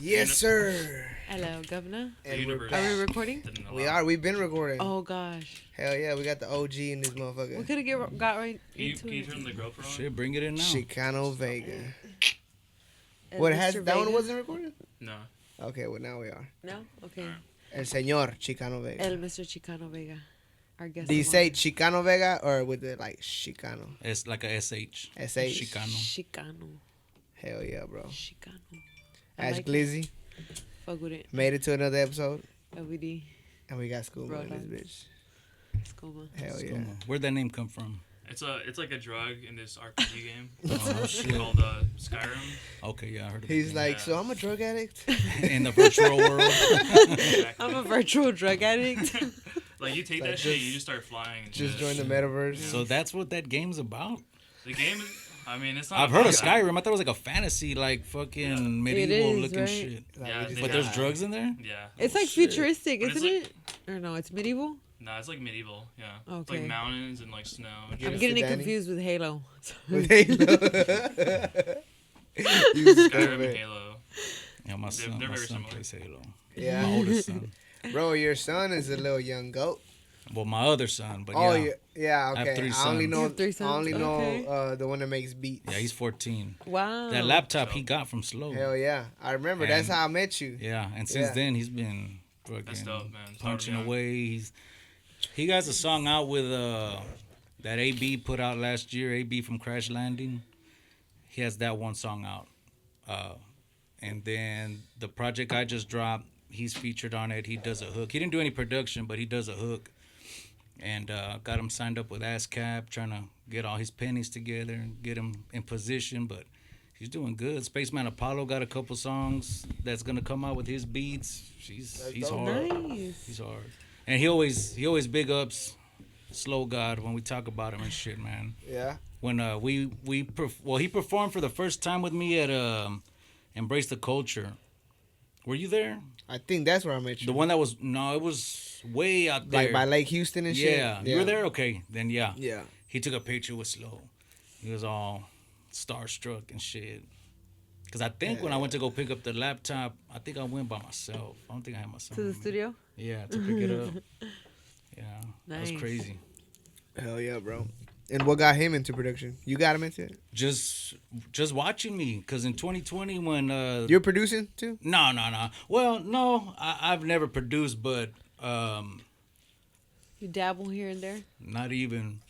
Yes, sir. Hello, Governor. And we're Are back. we recording? We are. We've been recording. Oh gosh, Hell yeah, we got the OG in this we motherfucker. could have got right into Can you it. turn the GoPro on? Shit, bring it in now. Xicano Vega. And What Mr. has that Vega. one wasn't recorded? No. Okay, well now we are. No? Okay. El señor Xicano Vega. El Mr. Chicano Vega, our guest. Do you of say honor. Xicano Vega or with the like Xicano? It's like a SH. SH. Xicano. Chicano? Hell yeah, bro. Chicano. I Ash like Glizzy Fuck with it. made it to another episode, LVD. and we got Scuba in Rodawgz. this Scoma. bitch. Hell yeah. Where'd that name come from? It's like a drug in this RPG game Oh, shit. called Skyrim. Okay, yeah, I heard of He's it. like, Yeah. so I'm a drug addict. In the virtual world. Exactly. I'm a virtual drug addict. Like you take Like, that shit, just- you just start flying. And Just shit. join the metaverse. So that's what that game's about? The game. I mean, it's not. I've heard of about that. Skyrim. I thought it was like a fantasy, like fucking medieval is, looking right? shit. Like, Yeah, we just But Yeah. there's died. drugs in there? Yeah. It's like shit. futuristic, But it's isn't it? Or no, it's medieval. No, it's like medieval. Yeah. It's Okay. like mountains and like snow. And Give I'm us shit. getting the it Danny. confused with Halo. With Halo. You Skyrim stupid. and Halo. Yeah, my son, they're my very son similar. plays Halo. Yeah. My oldest son. Bro, your son is a little young goat. Well, my other son, but Oh yeah. yeah, I have okay. three I only sons. know, You have three I sons? only Okay. know the one that makes beats. Yeah, he's 14. Wow. That laptop So- he got from Slow. Hell yeah, I remember. That's And- how I met you. Yeah, and since Yeah. then he's been That's fucking dope, man. It's hard punching to be away. He has a song out with that AB put out last year. AB from Crash Landing. He has that one song out, and then the project I just dropped. He's featured on it. He does a hook. He didn't do any production, but he does a hook, and got him signed up with ASCAP, trying to get all his pennies together and get him in position, but. He's doing good. Spaceman Apollo got a couple songs that's gonna come out with his beats. He's dope. hard. Nice. He's hard. And he always big ups Slow God when we talk about him and shit, man. Yeah. When he performed for the first time with me at Embrace the Culture. Were you there? I think that's where I met you. The one that was it was way out there. like by Lake Houston and shit. Yeah. You were there? Okay. Then yeah. Yeah. He took a picture with Slow. He was all starstruck and shit. Cause I think when I went to go pick up the laptop, I think I went by myself. I don't think I had my son. To the with me. studio? Yeah, to pick it up. Yeah, that was Nice. crazy. Hell yeah, bro. And what got him into production? You got him into it? Just watching me, cause in 2020 when You're producing too? no. Well, no, I've never produced, but You dabble here and there? not even.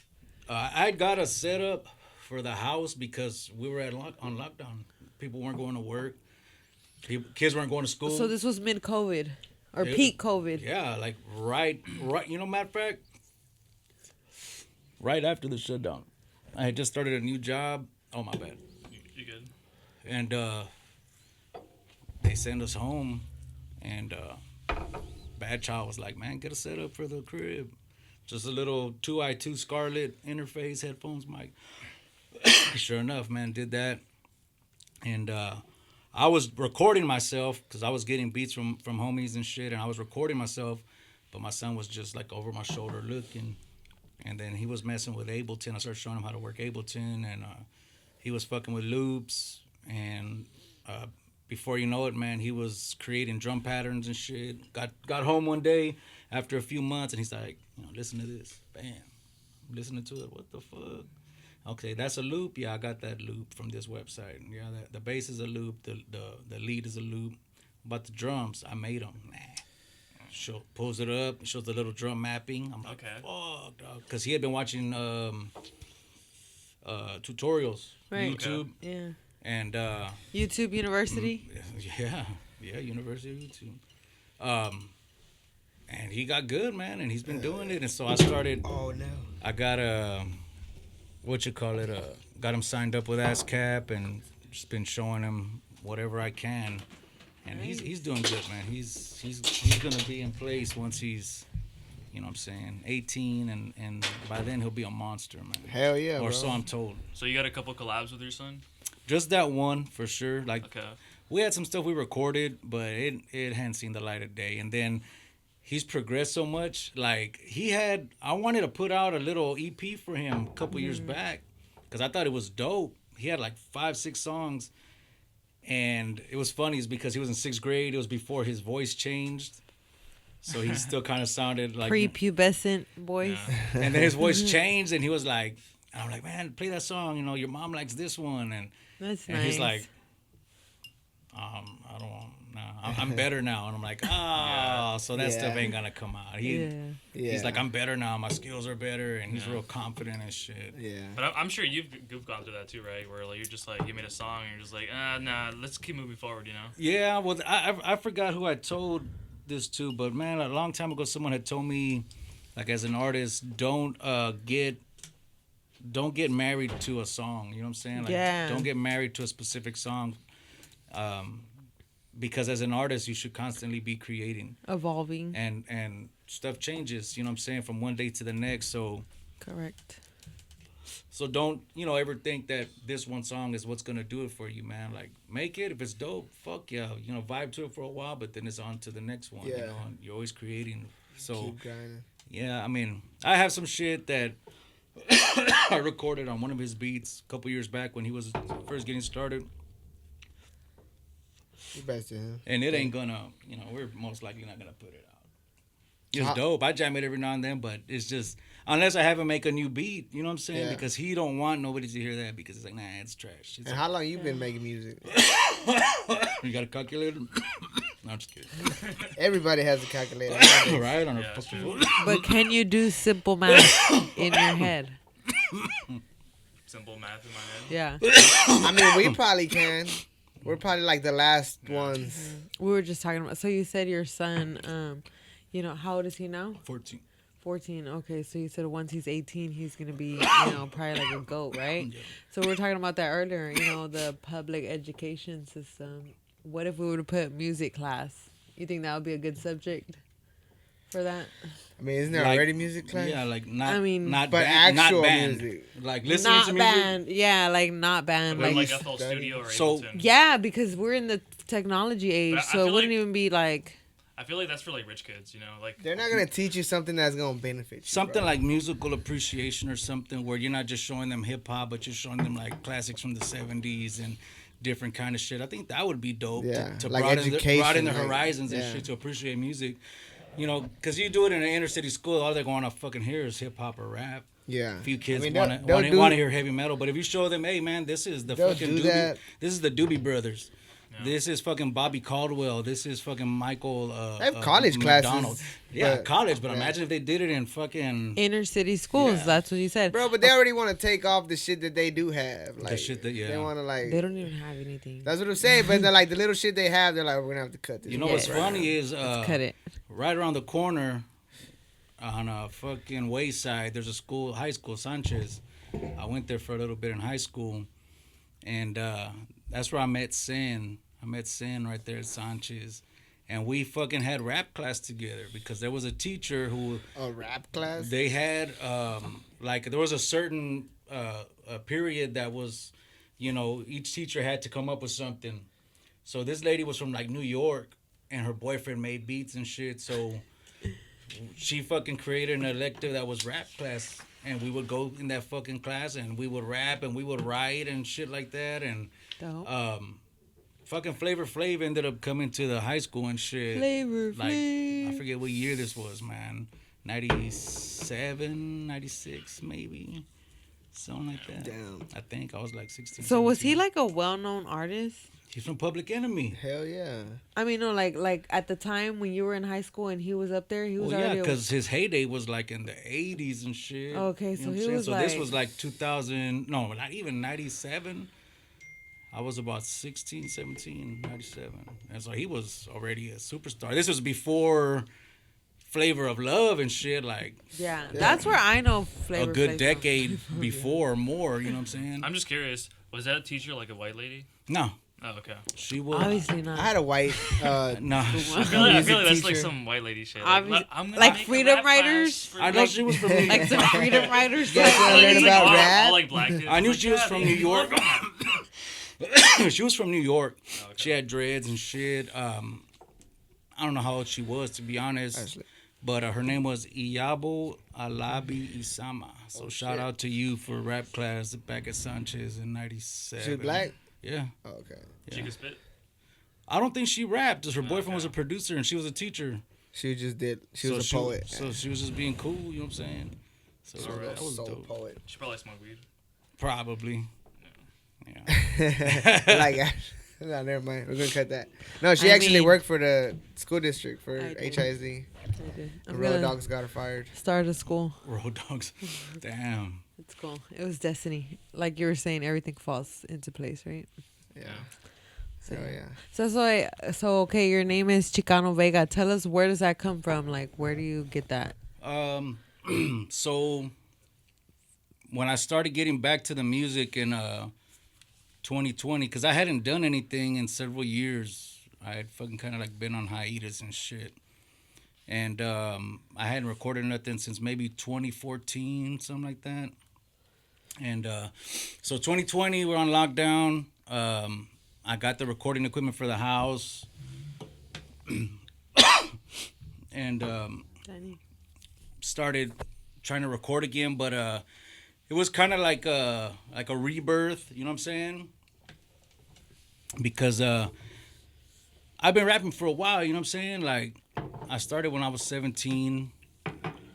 I got a setup for the house because we were on lockdown. People weren't going to work. Kids weren't going to school. So this was mid-COVID. Or Yeah. peak COVID. Yeah, like right. You know, matter of fact, right after the shutdown, I had just started a new job. Oh my bad. You good? And they sent us home, and Bad Child was like, "Man, get a setup for the crib. Just a little 2i2 Scarlett interface, headphones, mic." Sure enough, man, did that, and I was recording myself because I was getting beats from homies and shit, and I was recording myself, but my son was just like over my shoulder looking, and then he was messing with Ableton. I started showing him how to work Ableton, and he was fucking with loops, and before you know it, man, he was creating drum patterns and shit. Got home one day after a few months, and he's like, listen to this. Bam. I'm listening to it. What the fuck? Okay, that's a loop. Yeah, I got that loop from this website. Yeah, the bass is a loop. The lead is a loop. But the drums, I made them. Pulls it up. Shows the little drum mapping. I'm like, Okay. fuck, dog. Because he had been watching tutorials, Right. YouTube, Yeah. and YouTube University. yeah, University of YouTube. And he got good, man, and he's been doing it. And so I started. Oh no. I got got him signed up with ASCAP and just been showing him whatever I can, and he's doing good, man. He's gonna be in place once he's, you know what I'm saying, 18, and by then he'll be a monster, man. Hell yeah, Or bro. so I'm told. So you got a couple collabs with your son? Just that one for sure. Like Okay. we had some stuff we recorded, but it hadn't seen the light of day. And then he's progressed so much. Like I wanted to put out a little EP for him a couple years back, because I thought it was dope. He had like 5-6 songs, And it was funny is because he was in 6th grade. It was before his voice changed. So he still kind of sounded like... Prepubescent voice. Yeah. And then his voice changed and he was like... And I'm like, man, play that song. You know, your mom likes this one. And That's nice. he's like... I don't want... No, I'm better now. And I'm like, oh, so that stuff ain't gonna come out. He's like, I'm better now. My skills are better. And he's real confident and shit. Yeah. But I'm sure you've gone through that too, right? Where like you're just like you made a song and you're just like, nah, let's keep moving forward, you know? Yeah, well, I forgot who I told this to, but man, a long time ago, someone had told me, like, as an artist, don't get married to a song. You know what I'm saying? Like, don't get married to a specific song. Because as an artist, you should constantly be creating, evolving, and stuff changes. You know what I'm saying, from one day to the next. So correct. So don't ever think that this one song is what's gonna do it for you, man. Like, make it. If it's dope, fuck yeah, vibe to it for a while, but then it's on to the next one. Yeah. And you're always creating. So Keep grinding. yeah, I mean, I have some shit that I recorded on one of his beats a couple years back when he was first getting started. You best to him. And it ain't gonna, we're most likely not gonna put it out. It's dope. I jam it every now and then, but it's just, unless I have him make a new beat, you know what I'm saying? Yeah. Because he don't want nobody to hear that because it's like, nah, it's trash. It's And how long you been making music? You got a calculator? No, I'm just kidding. Everybody has a calculator. Right? On Yeah, a that's fucking true. phone. But can you do simple math in your head? Simple math in my head. Yeah. I mean, we probably can. We're probably like the last ones. We were just talking about. So you said your son. How old is he now? 14. 14. Okay, so you said once he's 18, he's gonna be, probably like a goat, right? Yeah. So we were talking about that earlier. The public education system. What if we were to put music class? You think that would be a good subject for that? I mean, isn't there Like, already music class? Yeah, like not. I mean, not but band, actual not band. music. Like listening Not to music. band. Yeah, like not band. Like, Like, FL Studio or So- Ableton. yeah, because we're in the technology age, But I so it feel wouldn't like- even be like. I feel like that's for like rich kids, like They're not gonna teach you something that's gonna benefit you. Something bro. like musical appreciation or something where you're not just showing them hip hop, but you're showing them like classics from the 70s and different kind of shit. I think that would be dope Yeah, to like broaden education, the like, horizons and yeah. shit to appreciate music. Because you do it in an inner city school, all they're going to fucking hear is hip hop or rap. Yeah. A few kids I mean, want they'll do- to hear heavy metal, but if you show them, hey man, this is the They'll fucking do Doobie, that. this is the Doobie Brothers. Yeah. This is fucking Bobby Caldwell. This is fucking Michael. They have college classes, McDonald. Yeah, but- college. But yeah. imagine if they did it in fucking Inner city schools. Yeah. That's what you said. Bro, but they already want to take off the shit that they do have. Like, shit that- yeah. They want to like. They don't even have anything. That's what I'm saying. But they're like the little shit they have. They're like, we're gonna have to cut this. You know Yeah. what's funny is Cut it. right around the corner on a fucking wayside, there's a school, high school, Sanchez. I went there for a little bit in high school, and that's where I met Sin. I met Sin right there at Sanchez, and we fucking had rap class together because there was a teacher who A rap class. they had there was a certain a period that was, each teacher had to come up with something. So this lady was from like New York, and her boyfriend made beats and shit. So she fucking created an elective that was rap class, and we would go in that fucking class, and we would rap, and we would write and shit like that, and Dope. fucking Flavor Flav ended up coming to the high school and shit. Flavor Like, I Flav. forget what year this was, man. 97, 96, maybe. Something like that. Damn. I think I was like 16. So was he 17. like a well-known artist? He's from Public Enemy. Hell yeah. I mean, no, like at the time when you were in high school and he was up there, he was Well, yeah, already. because his heyday was like in the 80s and shit. Okay, You so know what he I'm saying? was So this like- was like 2000, no, not even 97. I was about 16, 17, 97. And so he was already a superstar. This was before Flavor of Love and shit, like yeah, that's where I know Flavor a good Flav from. decade before or more, you know what I'm saying? I'm just curious. Was that teacher like a white lady? No, Oh, okay. she was. Obviously I not. had a white. No, I feel like Music that's like teacher. some white lady shit. Obviously- I'm gonna like make a freedom rap class writers? for I know you. she was from New Like some freedom writers. Yeah, so I Like, learned it's about all, rap. all, like black kids. I knew Like, she was yeah, from dude, New York. work on that. She was from New York. Okay. She had dreads and shit. I don't know how old she was, to be honest. Actually. But her name was Iyabo Alabi Isama. So shout shit. out to you for rap class back at Sanchez in 97. She was black. Yeah. Oh, okay. She could spit. I don't think she rapped. Just her boyfriend Okay. was a producer and she was a teacher. She was a poet. So she was just being cool. You know what I'm saying? So Alright. that was soul dope. poet. She probably smoked weed. Probably. Yeah. Like, no, never mind. We're gonna cut that. No, she I actually mean- worked for the school district for I did. HISD. I'm And gonna Rodawgz got her fired. start a school. Rodawgz. Damn. It's cool. It was destiny. Like you were saying, everything falls into place, right? Yeah. Yeah. So yeah. So okay, your name is Xicano Vega. Tell us, where does that come from? Like, where do you get that? So when I started getting back to the music in 2020, because I hadn't done anything in several years. I had fucking kind of like been on hiatus and shit. And I hadn't recorded nothing since maybe 2014, something like that. And so 2020, we're on lockdown. I got the recording equipment for the house. And started trying to record again, but it was kind of like a rebirth, you know what I'm saying? Because I've been rapping for a while, you know what I'm saying? Like, I started when I was 17,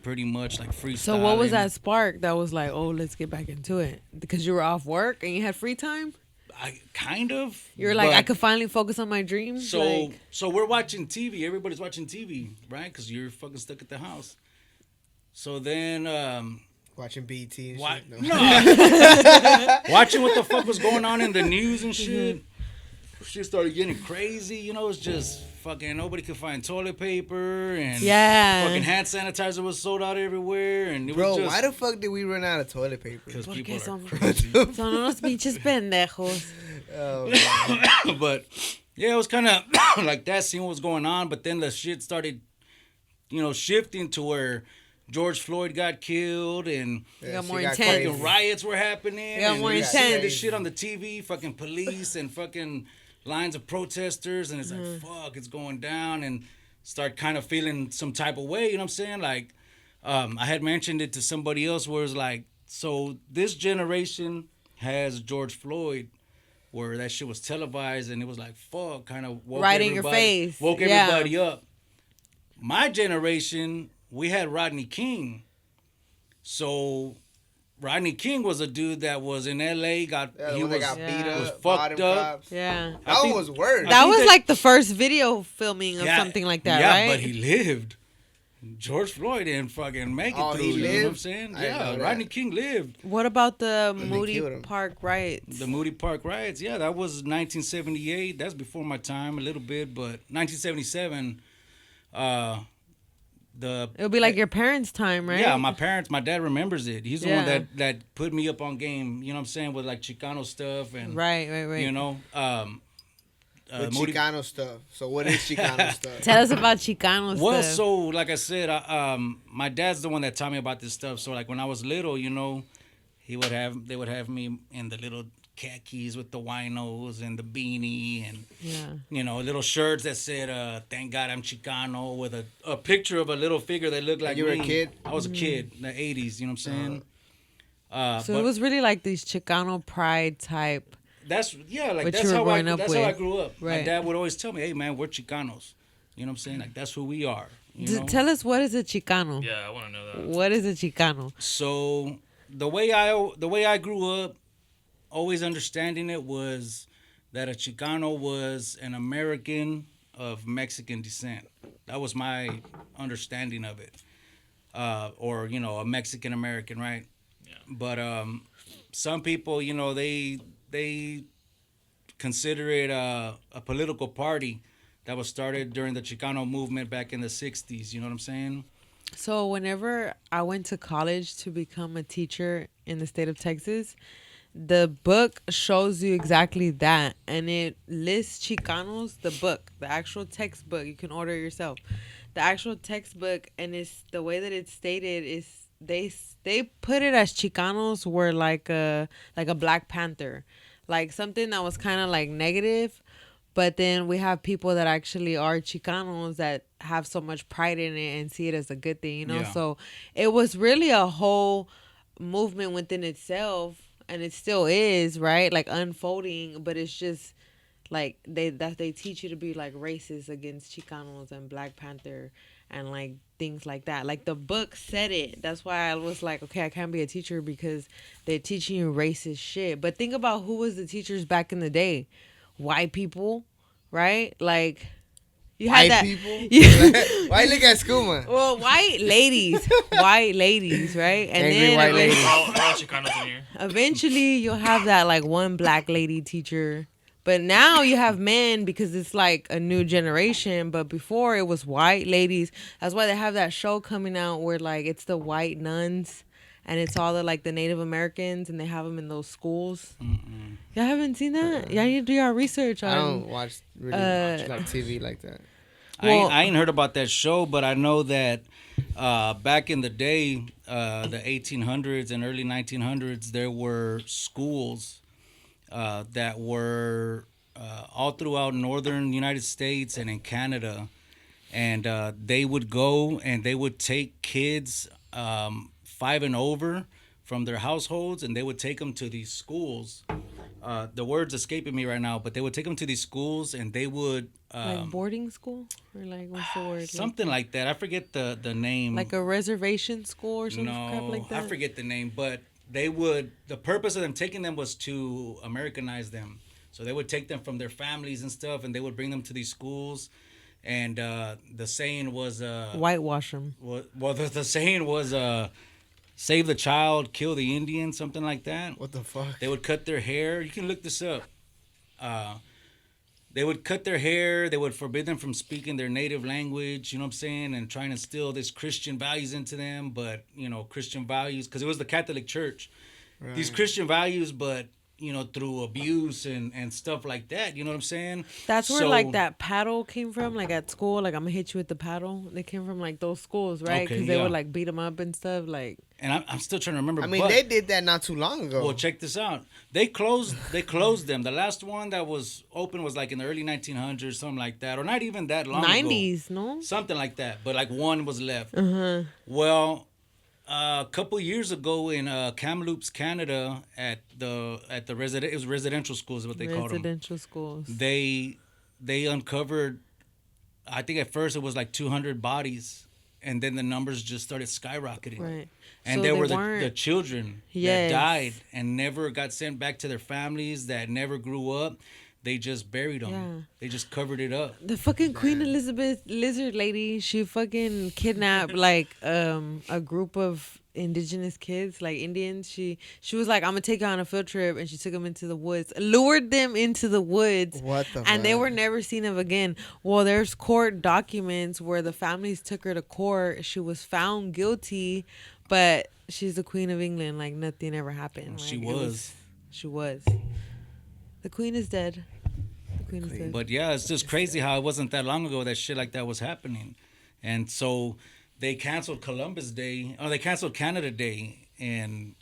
pretty much like freestyling. So what was that spark that was like, oh, let's get back into it? Because you were off work and you had free time? I kind of. You were like, but- I could finally focus on my dreams? So like, so we're watching TV. Everybody's watching TV, right? Because you're fucking stuck at the house. So then, Watching BT and what? shit. No. Watching what the fuck was going on in the news and shit. Shit started getting crazy. You know, it's just fucking nobody could find toilet paper and Yeah. fucking hand sanitizer was sold out everywhere. And it Bro, was just why the fuck did we run out of toilet paper? because Porque people are son- crazy. son unos pinches pendejos. Oh, But yeah, it was kind of like that, seeing what was going on. But then the shit started, shifting to where George Floyd got killed and got she more got intense. fucking riots were happening. got and more we seeing intense. this shit on the TV, fucking police and fucking lines of protesters, and it's like, fuck, it's going down, and start kind of feeling some type of way, you know what I'm saying? Like, I had mentioned it to somebody else where it's like, so this generation has George Floyd, where that shit was televised, and it was like, fuck, kind of woke Right in your everybody- face. woke Yeah. everybody up. My generation, we had Rodney King. So Rodney King was a dude that was in LA, the one he that was got beat was up, fucked bottom up. cops. Yeah. I That think- one was worse. That think was that- like the first video filming of Yeah, something like that, yeah, right? but he lived. George Floyd didn't fucking make it Oh, through. he You know what I'm lived? saying? I didn't know Yeah, that. Rodney King lived. What about the killed Moody him. Park riots? The Moody Park riots, yeah, that was 1978. That's before my time a little bit, but 1977. It would be like your parents' time, right? Yeah, my dad remembers it. He's the Yeah. one that put me up on game. You know what I'm saying, with like Chicano stuff and Right. you know. With Moody- Chicano stuff. So what is Chicano stuff? Tell us about Chicano Well, stuff. so like I said, my dad's the one that taught me about this stuff. So like when I was little, they would have me in the little khakis with the winos and the beanie and Yeah. little shirts that said "Thank God I'm Chicano" with a picture of a little figure that looked like you were a me. kid? I was a kid in the 80s. You know what I'm saying? So but it was really like these Chicano pride type. that's What that's you were how growing up that's how I with. grew up. My Right. dad would always tell me, "Hey man, we're Chicanos." You know what I'm saying? Like that's who we are. You know? Tell us, what is a Chicano? Yeah, I want to know that. What is a Chicano? So the way I grew up, always understanding it was that a Chicano was an American of Mexican descent. That was my understanding of it, or a Mexican American, right? Yeah. But some people, they consider it a political party that was started during the Chicano movement back in the 60s. You know what I'm saying? So whenever I went to college to become a teacher in the state of Texas, the book shows you exactly that, and it lists Chicanos, the book, the actual textbook. You can order it yourself. The actual textbook, and it's the way that it's stated is they put it as Chicanos were like a Black Panther, like something that was kind of like negative. But then we have people that actually are Chicanos that have so much pride in it and see it as a good thing, Yeah. So it was really a whole movement within itself. and it still is, right? Like unfolding, but it's just like they teach you to be like racist against Chicanos and Black Panther and like things like that. Like the book said it. That's why I was like, okay, I can't be a teacher because they're teaching you racist shit. But think about who was the teachers back in the day. White people, right? Like you White had that people? Why you look at school, man? Well, white ladies, right? And Angry then white ladies. We're all Chicanos in here. eventually you'll have that like one black lady teacher. But now you have men because it's like a new generation. But before it was white ladies. That's why they have that show coming out where like it's the white nuns and it's all the like the Native Americans and they have them in those schools. Y'all haven't seen that? Y'all need to do your research on. I don't watch like TV like that. Well- I ain't heard about that show, but I know that back in the day, the 1800s and early 1900s, there were schools that were all throughout northern United States and in Canada. And they would go and they would take kids 5 and over from their households, and they would take them to these schools. The word's escaping me right now, but they would take them to these schools, and they would like boarding school? Or like, what's the word? something like that. I forget the name. Like a reservation school or something crap No, like that? I forget the name, but they would. The purpose of them taking them was to Americanize them. So they would take them from their families and stuff, and they would bring them to these schools. And the saying was Whitewash them. well, the saying was save the child, kill the Indian, something like that. What the fuck? They would cut their hair. You can look this up. They would cut their hair. They would forbid them from speaking their native language, you know what I'm saying, and trying to instill this Christian values into them. But, you know, Christian values, because it was the Catholic Church. Right. These Christian values, but, you know, through abuse and stuff like that, you know what I'm saying? That's where So- like that paddle came from, like at school. Like, I'm gonna hit you with the paddle. They came from like those schools, right? Okay, Because they yeah. would like beat them up and stuff. Like, And I'm still trying to remember. I mean, but, they did that not too long ago. Well, check this out. They closed them. The last one that was open was like in the early 1900s, something like that, or not even that long ago. 90s, no? Something like that, but like one was left. Uh-huh. Well, a couple years ago in Kamloops, Canada, at the it was residential schools is what they called them. Residential schools. They uncovered, I think at first it was like 200 bodies, and then the numbers just started skyrocketing. Right. And So there they were weren't- the children Yes. that died and never got sent back to their families, that never grew up. They just buried them. Yeah. They just covered it up. The fucking Queen Elizabeth lizard lady, she fucking kidnapped like a group of indigenous kids, like Indians. She was like, I'm gonna take you on a field trip, and she took them into the woods, lured them into the woods. What the And they fuck? were never seen of again. Well, there's court documents where the families took her to court. She was found guilty, but she's the Queen of England. Like nothing ever happened. She Like, she was. The Queen is dead. The Queen is dead. But yeah, it's just crazy how it wasn't that long ago that shit like that was happening. And so they canceled Columbus Day, or they canceled Canada Day in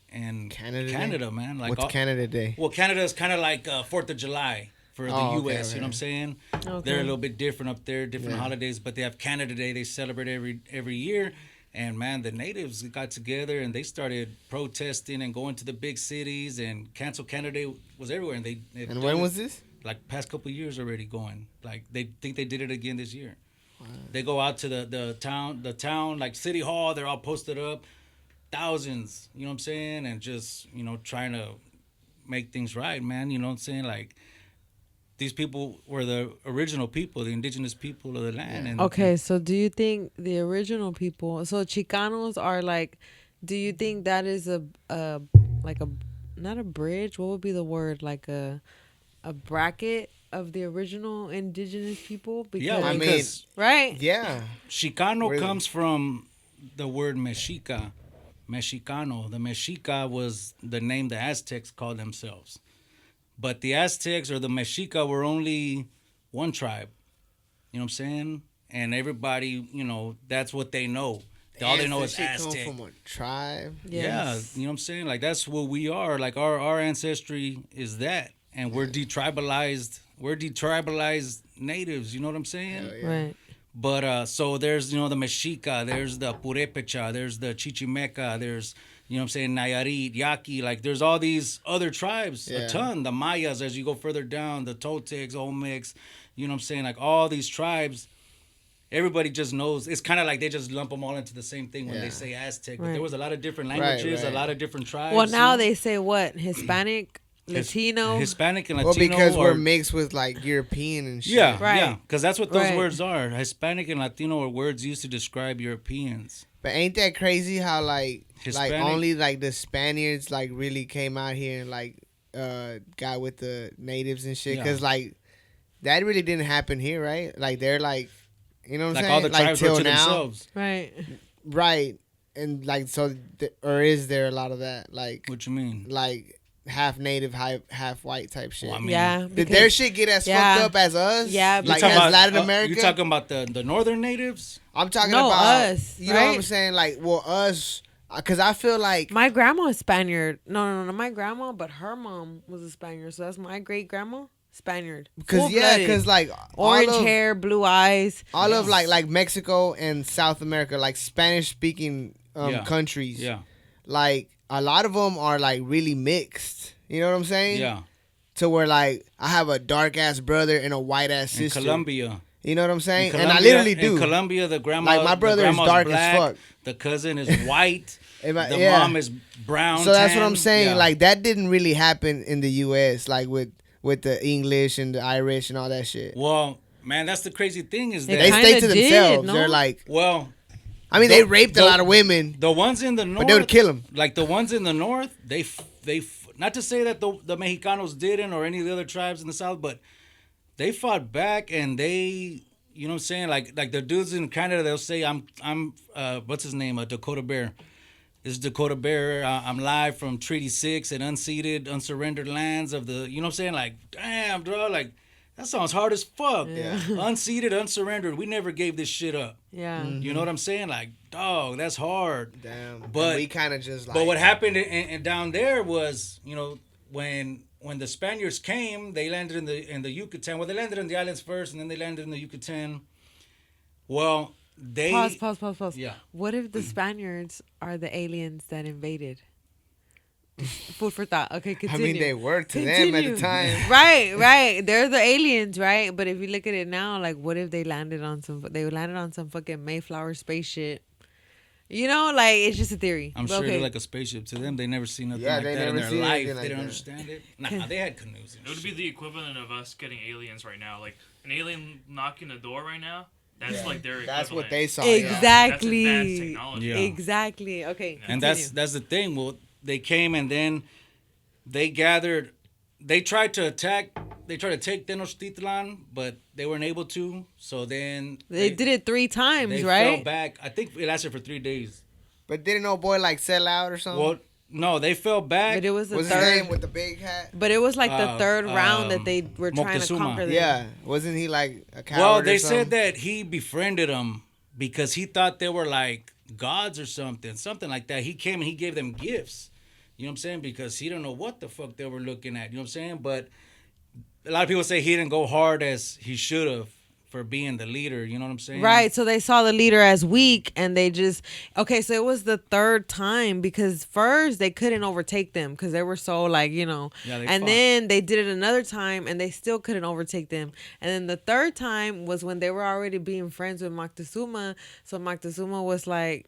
Canada Day? man. Like What's Canada Day? Well, Canada is kind of like 4th of July for the Oh, okay, U.S. You know what I'm okay. saying? Okay. They're a little bit different up there, different Yeah. holidays, but they have Canada Day. They celebrate every year. And man, the natives got together and they started protesting and going to the big cities, and cancel Canada Day was everywhere. And And when was this? like past couple years already going. Like they think they did it again this year. They go out to the town like City Hall. They're all posted up, thousands. You know what I'm saying? And just trying to make things right, man. You know what I'm saying? Like these people were the original people, the indigenous people of the land. And Okay, so do you think the original people, so Chicanos are like, do you think that is not a bridge? What would be the word? Like a bracket of the original indigenous people? Because, yeah, I mean, because right? Yeah. Chicano Really? comes from the word Mexica, Mexicano. The Mexica was the name the Aztecs called themselves. But the Aztecs or the Mexica were only one tribe. You know what I'm saying? And everybody, that's what they know. All they know is That shit Aztec. come from a tribe. Yeah, Yes. you know what I'm saying? Like that's what we are. Like our ancestry is that. And we're detribalized. We're detribalized natives, you know what I'm saying? Hell yeah. Right. But so there's the Mexica, there's the Purepecha, there's the Chichimeca, there's You know what I'm saying? Nayarit, Yaqui. Like, there's all these other tribes, Yeah. a ton. The Mayas, as you go further down, the Toltecs, Olmecs. You know what I'm saying? Like, all these tribes, everybody just knows. It's kind of like they just lump them all into the same thing when Yeah. they say Aztec. But Right. there was a lot of different Right, languages, right. a lot of different tribes. Well, you now know? they say what? Hispanic, Latino. Hispanic and Well, Latino. because we're are- mixed with like European and shit. Yeah, Right. yeah. Because that's what those Right. words are. Hispanic and Latino are words used to describe Europeans. But ain't that crazy how like Hispanic? only like the Spaniards like really came out here and like got with the natives and shit? Yeah. Because like that really didn't happen here, right? Like they're like, you know what I'm Like saying? all the like tribes were till to now, themselves. Right. right? And like so, or is there a lot of that? Like What you mean? like half native, half white type shit. Well, I mean, Yeah. Did because- their shit get as Yeah. fucked up as us? Yeah, You like talking as about- Latin America. You talking about the northern natives? I'm talking No, about us, You know what I'm right? saying? Like, well, us, because I feel like My grandma is Spaniard. No, my grandma, but her mom was a Spaniard. So that's my great grandma, Spaniard. because like orange all of, hair, blue eyes. all of like Mexico and South America, like Spanish speaking Yeah. countries, Yeah, like a lot of them are like really mixed. You know what I'm saying? yeah. To where like I have a dark ass brother and a white ass In sister. Colombia. You know what I'm saying? In And I Colombia- literally do. In Colombia, the grandma, Like, my brother the is grandma's dark as black, fuck. The cousin is white. If I- The yeah. mom is brown. So that's what tan. I'm saying. Yeah. Like that didn't really happen in the U.S. Like with the English and the Irish and all that shit. Well, man, that's the crazy thing is It They that. kinda stay to did, themselves. no? They're like, Well, I mean, they raped a the- lot of women, the ones in the north, but they would kill them. like the ones in the north, not to say that the Mexicanos didn't or any of the other tribes in the south, but they fought back and they, you know what I'm saying? Like the dudes in Canada, they'll say, I'm what's his name? Dakota Bear. This is Dakota Bear. I'm live from Treaty 6 and unceded, unsurrendered lands of the, you know what I'm saying? Like, damn, bro, like, that sounds hard as fuck. Yeah. Unceded, unsurrendered. We never gave this shit up. Yeah. You know what I'm saying? Like, dog, that's hard. Damn. But- And we kind of just like. But what happened and down there was, you know, when the Spaniards came, they landed in the Yucatan. Well, they landed in the islands first, and then they landed in the Yucatan. Well, they Pause. Yeah. What if the Spaniards are the aliens that invaded? Food for thought. Okay, I continue. mean, they were to them at the Continue. time. Right. They're the aliens, right? But if you look at it now, like, what if they landed on some fucking Mayflower spaceship? You know, like, it's just a theory. I'm But sure okay. they're like a spaceship to them. They never seen nothing Yeah, like they that in never their seen life. anything They like don't that. understand it. Nah, they had canoes. And It would shit. be the equivalent of us getting aliens right now. Like an alien knocking the door right now. That's like their equivalent. That's what they saw. Yeah. Exactly. That's advanced technology. Yeah. Exactly. Okay. And continue. that's the thing. Well, they came and then they gathered. They tried to attack. They tried to take Tenochtitlan, but they weren't able to. So then They did it 3 times, They right? fell back. I think it lasted for 3 days. But didn't no boy like sell out or something? Well, no, they fell back. But it was the What's his third. name with the big hat? But it was like the third round that um, they were trying to Moctezuma. conquer them. Yeah, wasn't he like a coward? Well, or they something? said that he befriended them because he thought they were like gods or something like that. He came and he gave them gifts. You know what I'm saying? Because he didn't know what the fuck they were looking at. You know what I'm saying? But a lot of people say he didn't go hard as he should have for being the leader. You know what I'm saying? Right, so they saw the leader as weak, and they just so it was the third time because first they couldn't overtake them because they were so like Yeah, they and fought. then they did it another time and they still couldn't overtake them, and then the third time was when they were already being friends with Moctezuma. So Moctezuma was like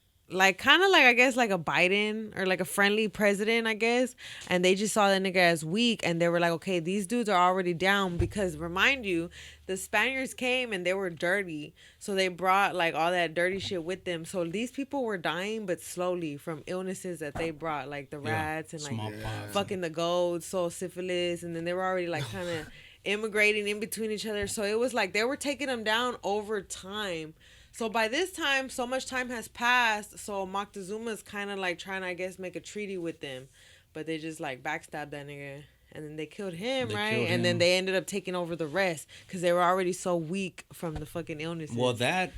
kind of like I guess like a Biden or like a friendly president, I guess, and they just saw that nigga as weak, and they were like, okay, these dudes are already down because remind you, the Spaniards came and they were dirty, so they brought like all that dirty shit with them. So these people were dying, but slowly from illnesses that they brought, like the rats and like Smallpox. fucking the goats, so syphilis, and then they were already like kind of immigrating in between each other. So it was like they were taking them down over time. So by this time, so much time has passed. So Moctezuma's kind of like trying to, I guess, make a treaty with them, but they just like backstabbed that nigga, and then they killed him, They right? killed And then him. they ended up taking over the rest because they were already so weak from the fucking illnesses. Well, that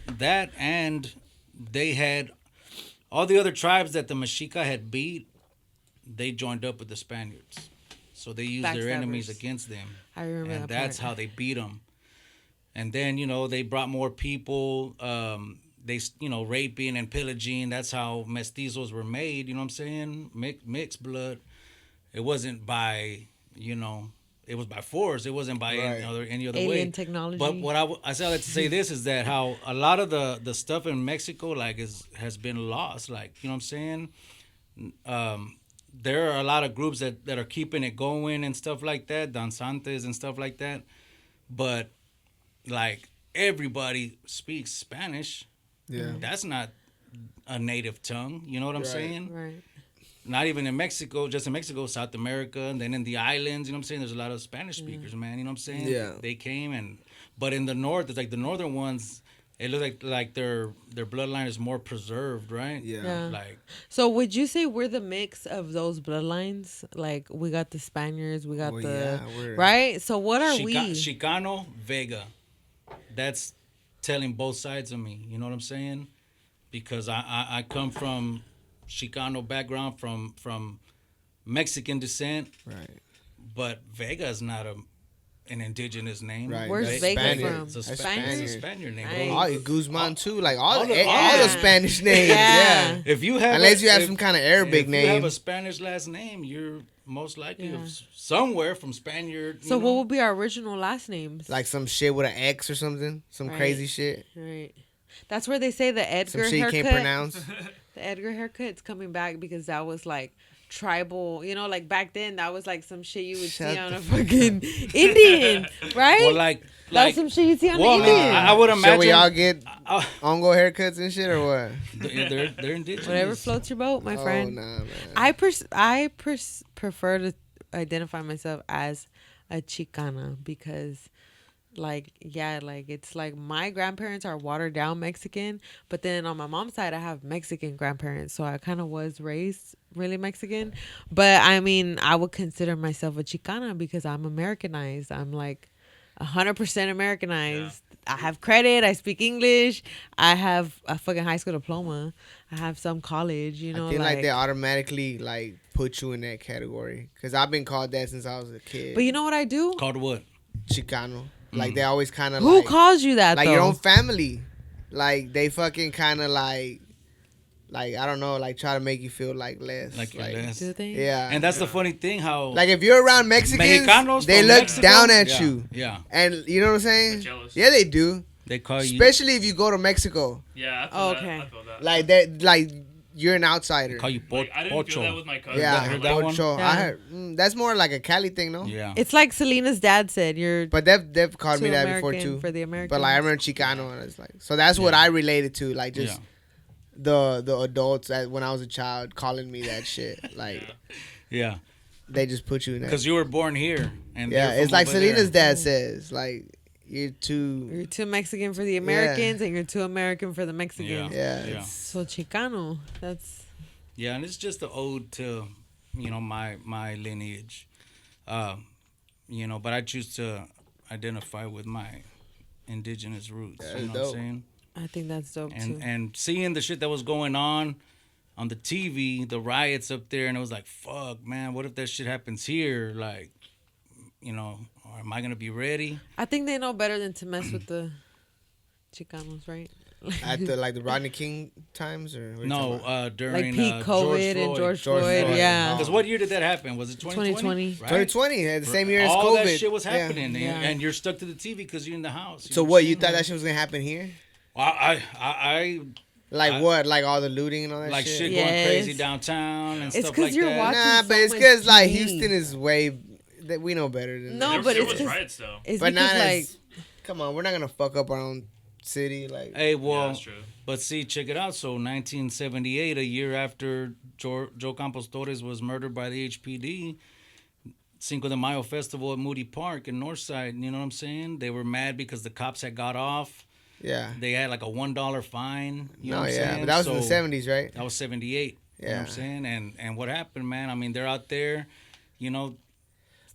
and they had all the other tribes that the Mexica had beat. They joined up with the Spaniards, so they used their enemies Backstabbers. against them. I remember And that that's part. how they beat them. And then, you know, they brought more people. they raping and pillaging. That's how mestizos were made. You know what I'm saying? Mixed blood. It wasn't by it was by force. It wasn't by any other way. Alien technology. But what I say that to say this is that how a lot of the stuff in Mexico like has been lost. Like you know what I'm saying? There are a lot of groups that are keeping it going and stuff like that, danzantes and stuff like that. But like everybody speaks Spanish. Yeah. That's not a native tongue. You know what I'm saying? Right. Not even in Mexico, just in Mexico, South America, and then in the islands, you know what I'm saying? There's a lot of Spanish speakers, man. You know what I'm saying? Yeah. They came but in the north, it's like the northern ones, it looks like their bloodline is more preserved, right? Yeah. Like. So would you say we're the mix of those bloodlines? Like we got the Spaniards, we got right? So what are we? Xicano Vega. That's telling both sides of me. You know what I'm saying? Because I come from Chicano background, from Mexican descent. Right. But Vega is not an indigenous name. Right. Where's That's Vega Spaniard. from? It's a Spaniard. Spaniard name. Nice. Guzman too, like all the Yeah. Spanish names. Yeah. Yeah. If you have Unless you have some kind of Arabic if you have name. a Spanish last name, you're most likely somewhere from Spaniard. So what would be our original last names? Like some shit with an X or something. Some Right. crazy shit. Right. That's where they say the Edgar Some shit you haircut. can't pronounce. The Edgar haircut's coming back because that was like tribal, like back then that was like some shit you would Shut see on the a fucking Indian, right? Well, like That's some shit you see on well, the Indian. I would So imagine we all get uh, ongo haircuts and shit or what? they're indigenous. Whatever floats your boat, my Oh, friend. nah, man. I prefer to identify myself as a Chicana because like it's like my grandparents are watered down Mexican, but then on my mom's side I have Mexican grandparents, so I kind of was raised really Mexican. But I mean, I would consider myself a Chicana because I'm Americanized. I'm like 100% Americanized. I have credit. I speak English. I have a fucking high school diploma. I have some college. I feel like they automatically like put you in that category because I've been called that since I was a kid. But you know what I do? Called what? Chicano. Like they always kind of Who like calls you that? like though? your own family. Like they fucking kind of like I don't know, like try to make you feel like less. Like you're less. Do they? Yeah. And that's the funny thing, how Like if you're around Mexicans, Mexicanos they from look Mexico? down at Yeah, you. yeah. And you know what I'm saying? They're jealous. Yeah, they do. They call you. Especially if you go to Mexico. Yeah, I feel Okay. that. I feel that. Like that like you're an outsider. Call you Like, I didn't feel that pocho. with my cousin. Yeah, I heard Like, that one. Ocho. Yeah. I heard that's more like a Cali thing, no? Yeah. It's like Selena's dad said. You're But they've called too me that American before too. for the Americans. But like I remember Chicano and it's like so that's what I related to, like just the adults that when I was a child calling me that shit. Like Yeah. they just put you in that. Because you were born here. And Yeah, they're it's from like over Selena's there. dad says, like you're too You're too Mexican for the Americans, and you're too American for the Mexicans. yeah. Yeah. it's- So Chicano, that's Yeah, and it's just an ode to, my lineage. But I choose to identify with my indigenous roots. That's You know dope. what I'm saying? I think that's dope too. And seeing the shit that was going on the TV, the riots up there, and it was like, fuck, man, what if that shit happens here? Like, am I gonna be ready? I think they know better than to mess with the Chicanos, right? At the Rodney King times or what you talking No, about? during Like peak COVID and George George Floyd, Floyd. yeah. Because what year did that happen? Was it 2020? 2020. Right? 2020, the same year as All COVID. that shit was Yeah. happening, and- Yeah. and you're stuck to the TV because you're in the house. So know what? I'm You saying? thought that shit was gonna happen here? Well, I Like what? Like all the looting and all that like shit Yes. going crazy downtown and It's stuff 'cause like you're that. watching Nah, so but it's much because like TV. Houston is way that we know better than No, that. but there it's was 'cause- riots though. It's But because not like as. Come on, we're not gonna fuck up our own city. Like Hey, Yeah, well, that's true. but see, check it out. So 1978, a year after Joe Campos Torres was murdered by the HPD, Cinco de Mayo festival at Moody Park in Northside, you know what I'm saying? They were mad because the cops had got off. yeah, They had like a $1 fine. You know no, what I'm yeah, saying? but that was in the So- '70s, right? That was 78. You know what I'm Yeah. saying? And what happened, man? I mean, they're out there,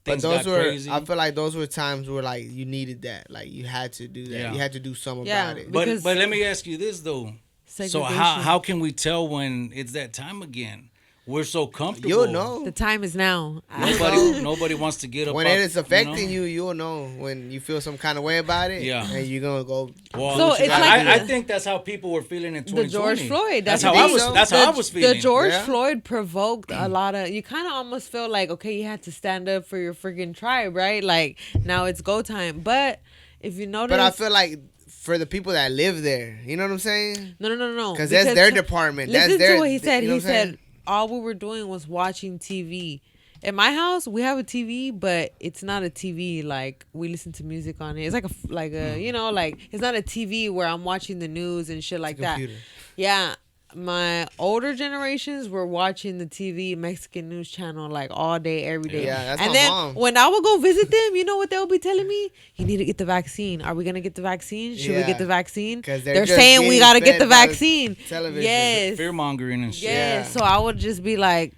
But things those got were. crazy. I feel like those were times where like you needed that. Like you had to do that. Yeah. You had to do something Yeah, about it. because- But let me ask you this though. So segregation. how can we tell when it's that time again? we're so comfortable. You'll know. The time is now. Nobody wants to get up. When up, it is affecting you, you'll know. When you feel some kind of way about it, Yeah. and you're gonna go. Well, So it's like I think that's how people were feeling in 2020. The George Floyd. That's how I was. That's how I was feeling. The George Yeah. Floyd provoked a lot of. You kind of almost feel like, okay, you had to stand up for your freaking tribe, right? Like now it's go time. But if you notice, But I feel like for the people that live there, you know what I'm saying? No. Because that's their department. Listen That's their. to what he said. You know He what I'm saying? said all we were doing was watching TV. In my house, we have a TV, but it's not a TV like we listen to music on it. It's like a you know, like it's not a TV where I'm watching the news and shit like that. computer. Yeah. My older generations were watching the TV Mexican news channel like all day, every day. Yeah, that's and my then mom. when I would go visit them, you know what they'll be telling me? You need to get the vaccine. Are we gonna get the vaccine? Should we Yeah. get the vaccine? 'Cause They're they're just saying we getting gotta get fed the by the vaccine. television. Yes. Fear mongering and shit. Yeah. Yeah. So I would just be like,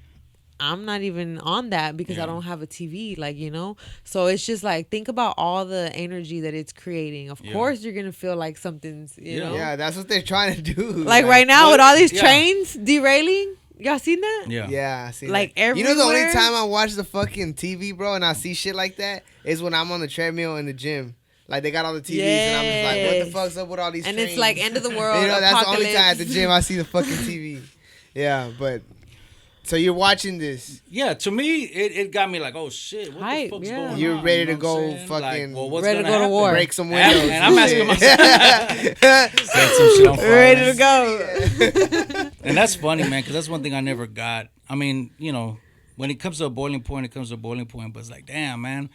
I'm not even on that because Yeah. I don't have a TV, like, you know? So it's just like, think about all the energy that it's creating. Of Yeah. course, you're going to feel like something's, you know? Yeah, that's what they're trying to do. Like right now but- with all these yeah. trains derailing. Y'all seen that? Yeah. Yeah, I see. Like, that. You know, the only everywhere? time I watch the fucking TV, bro, and I see shit like that is when I'm on the treadmill in the gym. Like they got all the TVs, and I'm just like, what the Yes. fuck's up with all these? And trains? it's like end of the world. You know, that's the only apocalypse. time at the gym I see the fucking TV. Yeah, but so you're watching this. Yeah, to me, it got me like, oh shit, what Hype, the fuck's yeah. going on? You're ready to You know what go I'm saying? fucking- Like, well, what's Ready to gonna go to happen? war. Break some windows. And I'm asking myself, set some shit on fire. Ready to go. And that's funny, man, because that's one thing I never got. I mean, you know, when it comes to a boiling point, it comes to a boiling point. But it's like, damn, man,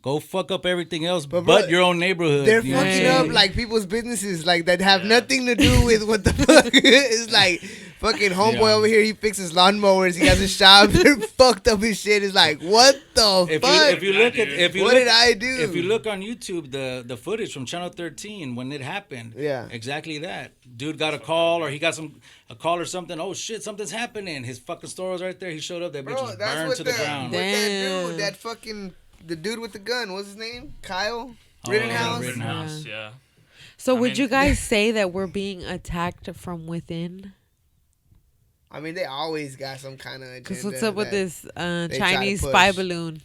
go fuck up everything else but, bro, your own neighborhood. They're you know what I'm fucking saying? up like people's businesses like that have nothing to do with what the fuck. It's like fucking homeboy Yeah. over here. He fixes lawnmowers. He has a shop. They're fucked up his shit. It's like what the fuck? If you look at What did I do? If you look on YouTube, the footage from Channel 13 when it happened, Yeah. exactly that. Dude got a call or he got a call or something. Oh shit, something's happening. His fucking store was right there. He showed up. That bitch Bro, was that's burned what to the ground. What that Damn. dude, that fucking the dude with the gun. What's his name? Kyle Oh, Rittenhouse. yeah, Rittenhouse, yeah. So I would mean- you guys say that we're being attacked from within? I mean, they always got some kind of agenda. Because what's up with that- this try to Chinese push. spy balloon?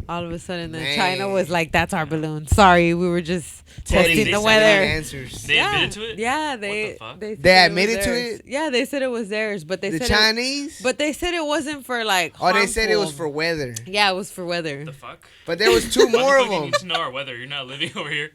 All of a sudden, then Man. China was like, "That's our balloon. Sorry, we were just testing they the said weather." Answers. They admitted to it? Yeah, the fuck? said They it was admitted to theirs. it? Yeah, they said it was theirs, but they The said Chinese. but they said it wasn't for like. Oh, they said it was harmful. for weather. Yeah, it was for weather. The fuck? But there was two Why more the of fuck you them. need to know our weather? You're not living over here.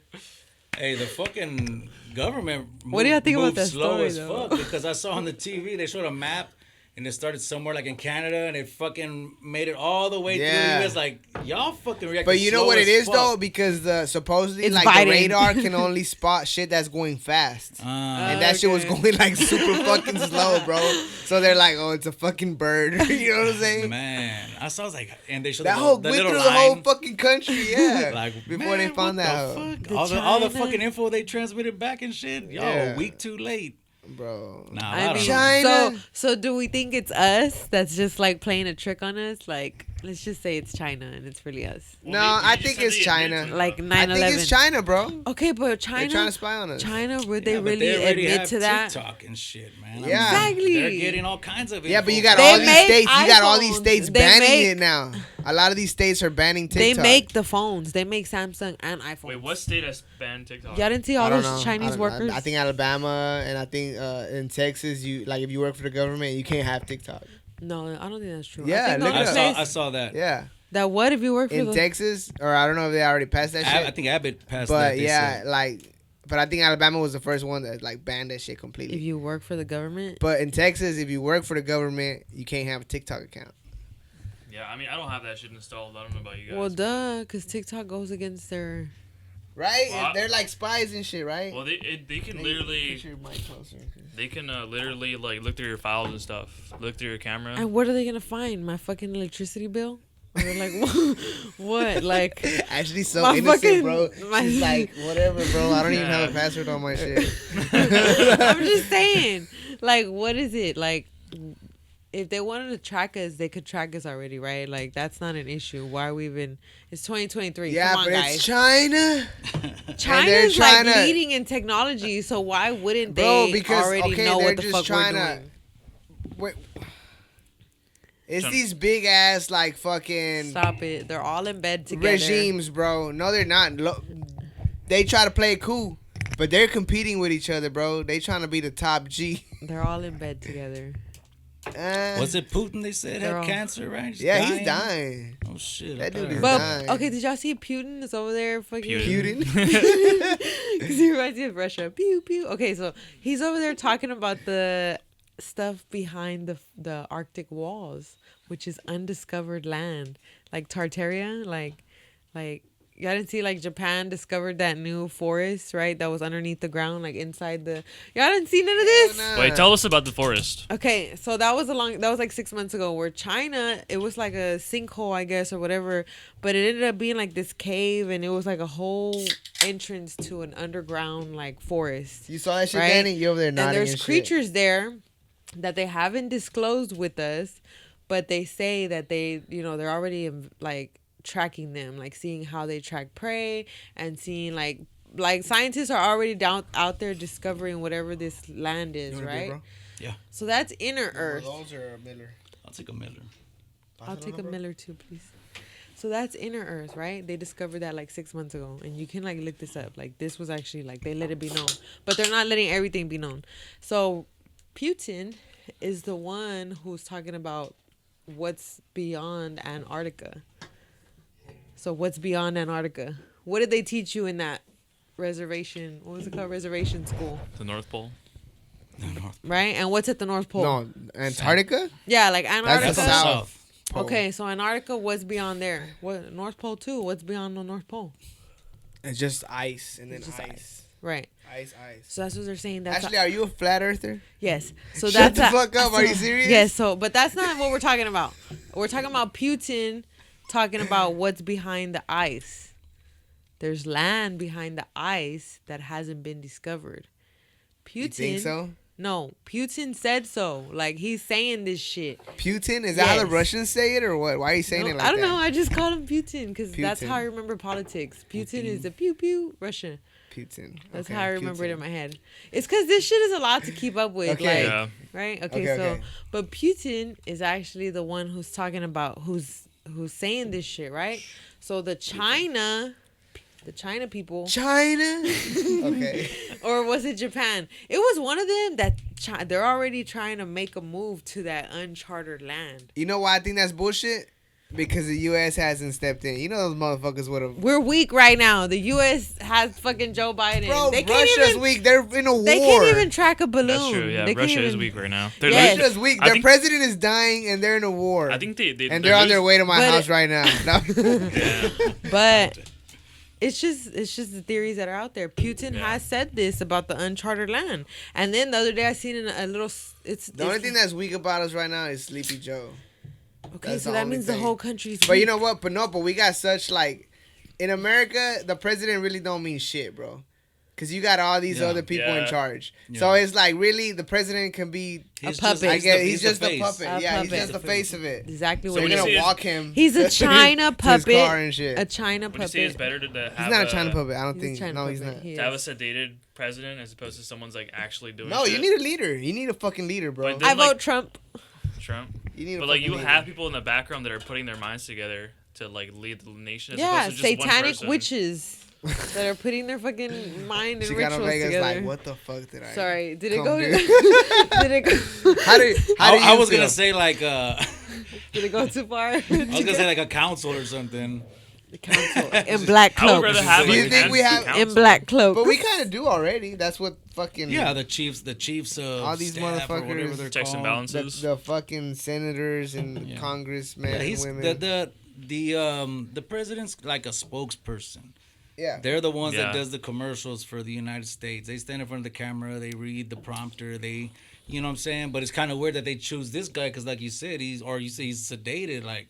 Hey, the fucking government. What do y'all think about moved that slow story, as though? fuck because I saw on the TV they showed a map. And it started somewhere like in Canada, and it fucking made it all the way Yeah. through. It was like y'all fucking reacting. But you know slow what as it is fuck. though, because the supposedly It's like Biden. the radar can only spot shit that's going fast. And that shit was Okay. going like super fucking slow, bro. So they're like, oh, it's a fucking bird. You know what I'm saying? Man, I saw like, and they showed That the, whole the went little through line. the whole fucking country, yeah. Like before they man, found what that the out. fuck? The All the China- fucking info they transmitted back and shit. Y'all Yeah. a week too late. Bro. Nah, I I don't mean, know. China. so do we think it's us that's just like playing a trick on us? Like, let's just say it's China and it's really us. No, I think it's China. Like I 9/11. think it's China, bro. Okay, but They're China, trying to spy on us. China, would Yeah, they but really already admit have to that? TikTok and shit, man. Yeah. Exactly. They're getting all kinds of. Yeah, but you info. got They all these make states. You got all these iPhones. states They banning make- it now. A lot of these states are banning They TikTok. make the phones. They make Samsung and iPhone. Wait, what state has banned TikTok? Y'all didn't see all I don't those know. Chinese I don't know. workers? I think Alabama and I think in Texas, you like if you work for the government, you can't have TikTok. No, I don't think that's true. Yeah, I think the look only it up. place I saw that. Yeah, that what if you work for in the Texas, or I don't know if they already passed that shit. I think Abbott passed that. But they yeah, said. like, but I think Alabama was the first one that like banned that shit completely. if you work for the government? But in Texas, if you work for the government, you can't have a TikTok account. Yeah, I mean, I don't have that shit installed. I don't know about you guys. Well, duh, because TikTok goes against their. Right? Well, They're like spies and shit, right? Well, they can Get literally your mic closer. they can literally like look through your files and stuff, look through your camera. And what are they gonna find? My fucking electricity bill? Or they're like, what? Like, Actually, so My innocent, fucking- bro. my- She's like, whatever, bro. I don't even have a Yeah. password on my shit. I'm just saying. Like, what is it? Like, if they wanted to track us, they could track us already, right? Like, that's not an issue. Why are we even? It's 2023. Yeah, Come on, but guys. it's China. China's trying like to- leading in technology, so why wouldn't Bro, they because, already okay, know they're what the just fuck trying we're to- doing? Wait. It's these big ass like fucking. Stop it! They're all in bed together. Regimes, bro. No, they're not. They try to play it cool, but they're competing with each other, bro. They trying to be the top G. They're all in bed together. Was it Putin? They said had cancer, right? He's dying. Oh shit! That dude is dying. Okay, did y'all see Putin is over there fucking Putin? Because he reminds me of Russia. Pew pew. Okay, so he's over there talking about the stuff behind the Arctic walls, which is undiscovered land, like Tartaria, like y'all didn't see like Japan discovered that new forest, right? That was underneath the ground, like inside the. Y'all didn't see none of this. No. Wait, tell us about the forest. Okay, so that was like 6 months ago, where China, it was like a sinkhole, I guess, or whatever, but it ended up being like this cave, and it was like a whole entrance to an underground like forest. You saw that shit, right? Danny? You over there nodding And there's and creatures shit. there that they haven't disclosed with us, but they say that they, they're already like tracking them, like seeing how they track prey and seeing like scientists are already out there discovering whatever this land is, right? Yeah. So that's inner Earth. Those are a Miller. I'll take a Miller. I'll take a Miller too, please. So that's inner Earth, right? They discovered that like 6 months ago, and you can like look this up. Like this was actually like they let it be known, but they're not letting everything be known. So Putin is the one who's talking about what's beyond Antarctica. So what's beyond Antarctica? What did they teach you in that reservation? What was it called? Reservation school. The North Pole. Right? And what's at the North Pole? No, Antarctica? Yeah, like Antarctica. That's the South Pole. Okay, so Antarctica, what's beyond there? What North Pole too? What's beyond the North Pole? It's just ice and then Just ice. Right. Ice. So that's what they're saying. That's Actually, are you a flat earther? yes. So Shut that's the fuck up. Are you serious? Yes. So, but that's not what we're talking about. We're talking about Putin talking about what's behind the ice. There's land behind the ice that hasn't been discovered. Putin. You think so? No, Putin said so. Like he's saying this shit. Putin? Is that how the Yes. Russians say it or what? Why are you saying No, it like I don't that? know. I just call him Putin because that's Putin. how I remember politics. Putin is a pew pew Russia. Putin. That's Okay, how I remember it Putin. in my head. It's because this shit is a lot to keep up with. Okay. Like, Yeah. right? Okay, So, okay. but Putin is actually the one who's talking about who's saying this shit, right? So the China people, China? Okay. or was it Japan? It was one of them that they're already trying to make a move to that uncharted land. You know why I think that's bullshit? Because the U.S. hasn't stepped in. You know those motherfuckers would have. We're weak right now. The U.S. has fucking Joe Biden. Bro, they can't Russia's even, weak. They're in a war. They can't even track a balloon. That's true. Yeah, They can't Russia is even- weak right now. Yes. Russia's weak. I Their think- president is dying and they're in a war. I think they and they're on their way to my But house right now. No. But it's just the theories that are out there. Putin Yeah. has said this about the uncharted land, and then the other day I seen a little. The only thing that's weak about us right now is Sleepy Joe. okay. that's So the that only means thing. the whole country's. But you weak. know what? But we got such like in America, the president really don't mean shit, bro. Cause you got all these Yeah. other people in Yeah. charge. Yeah. So it's like really the president can be. A puppet. I guess he's he's just the a face. puppet. A Yeah, he's puppet. just the face of it. Exactly So what when you're you it see is. gonna his- walk him. He's a China to his puppet. car and shit. A China Would you say it's puppet. better to have He's not a China puppet. I don't He's a think. China No, he's puppet. not. He to have a is. sedated president as opposed to someone's like actually doing No, shit. you need a leader. You need a fucking leader, bro. But then, I like, vote Trump. Trump. You need a But like fucking you leader. have people in the background that are putting their minds together to like lead the nation as Yeah, opposed to just one satanic person. witches that are putting their fucking mind and Xicano rituals Vega's together. like, what the fuck did I? Sorry, did it come go? do? Did it go? How do I you was feel? gonna say like Did it go too far? I was gonna say like a council or something. The council in black I would cloaks. rather have Do you like, think as we the have- council. In black cloaks. But we kind of do already. That's what fucking Yeah, the chiefs of All these staff or whatever motherfuckers. they're Checks and called. balances. the fucking senators and Yeah. congressmen Yeah, and he's women. the president's like a spokesperson. Yeah. They're the ones Yeah. that does the commercials for the United States. They stand in front of the camera, they read the prompter, they, you know what I'm saying? But it's kind of weird that they choose this guy because, like you said, he's sedated. Like,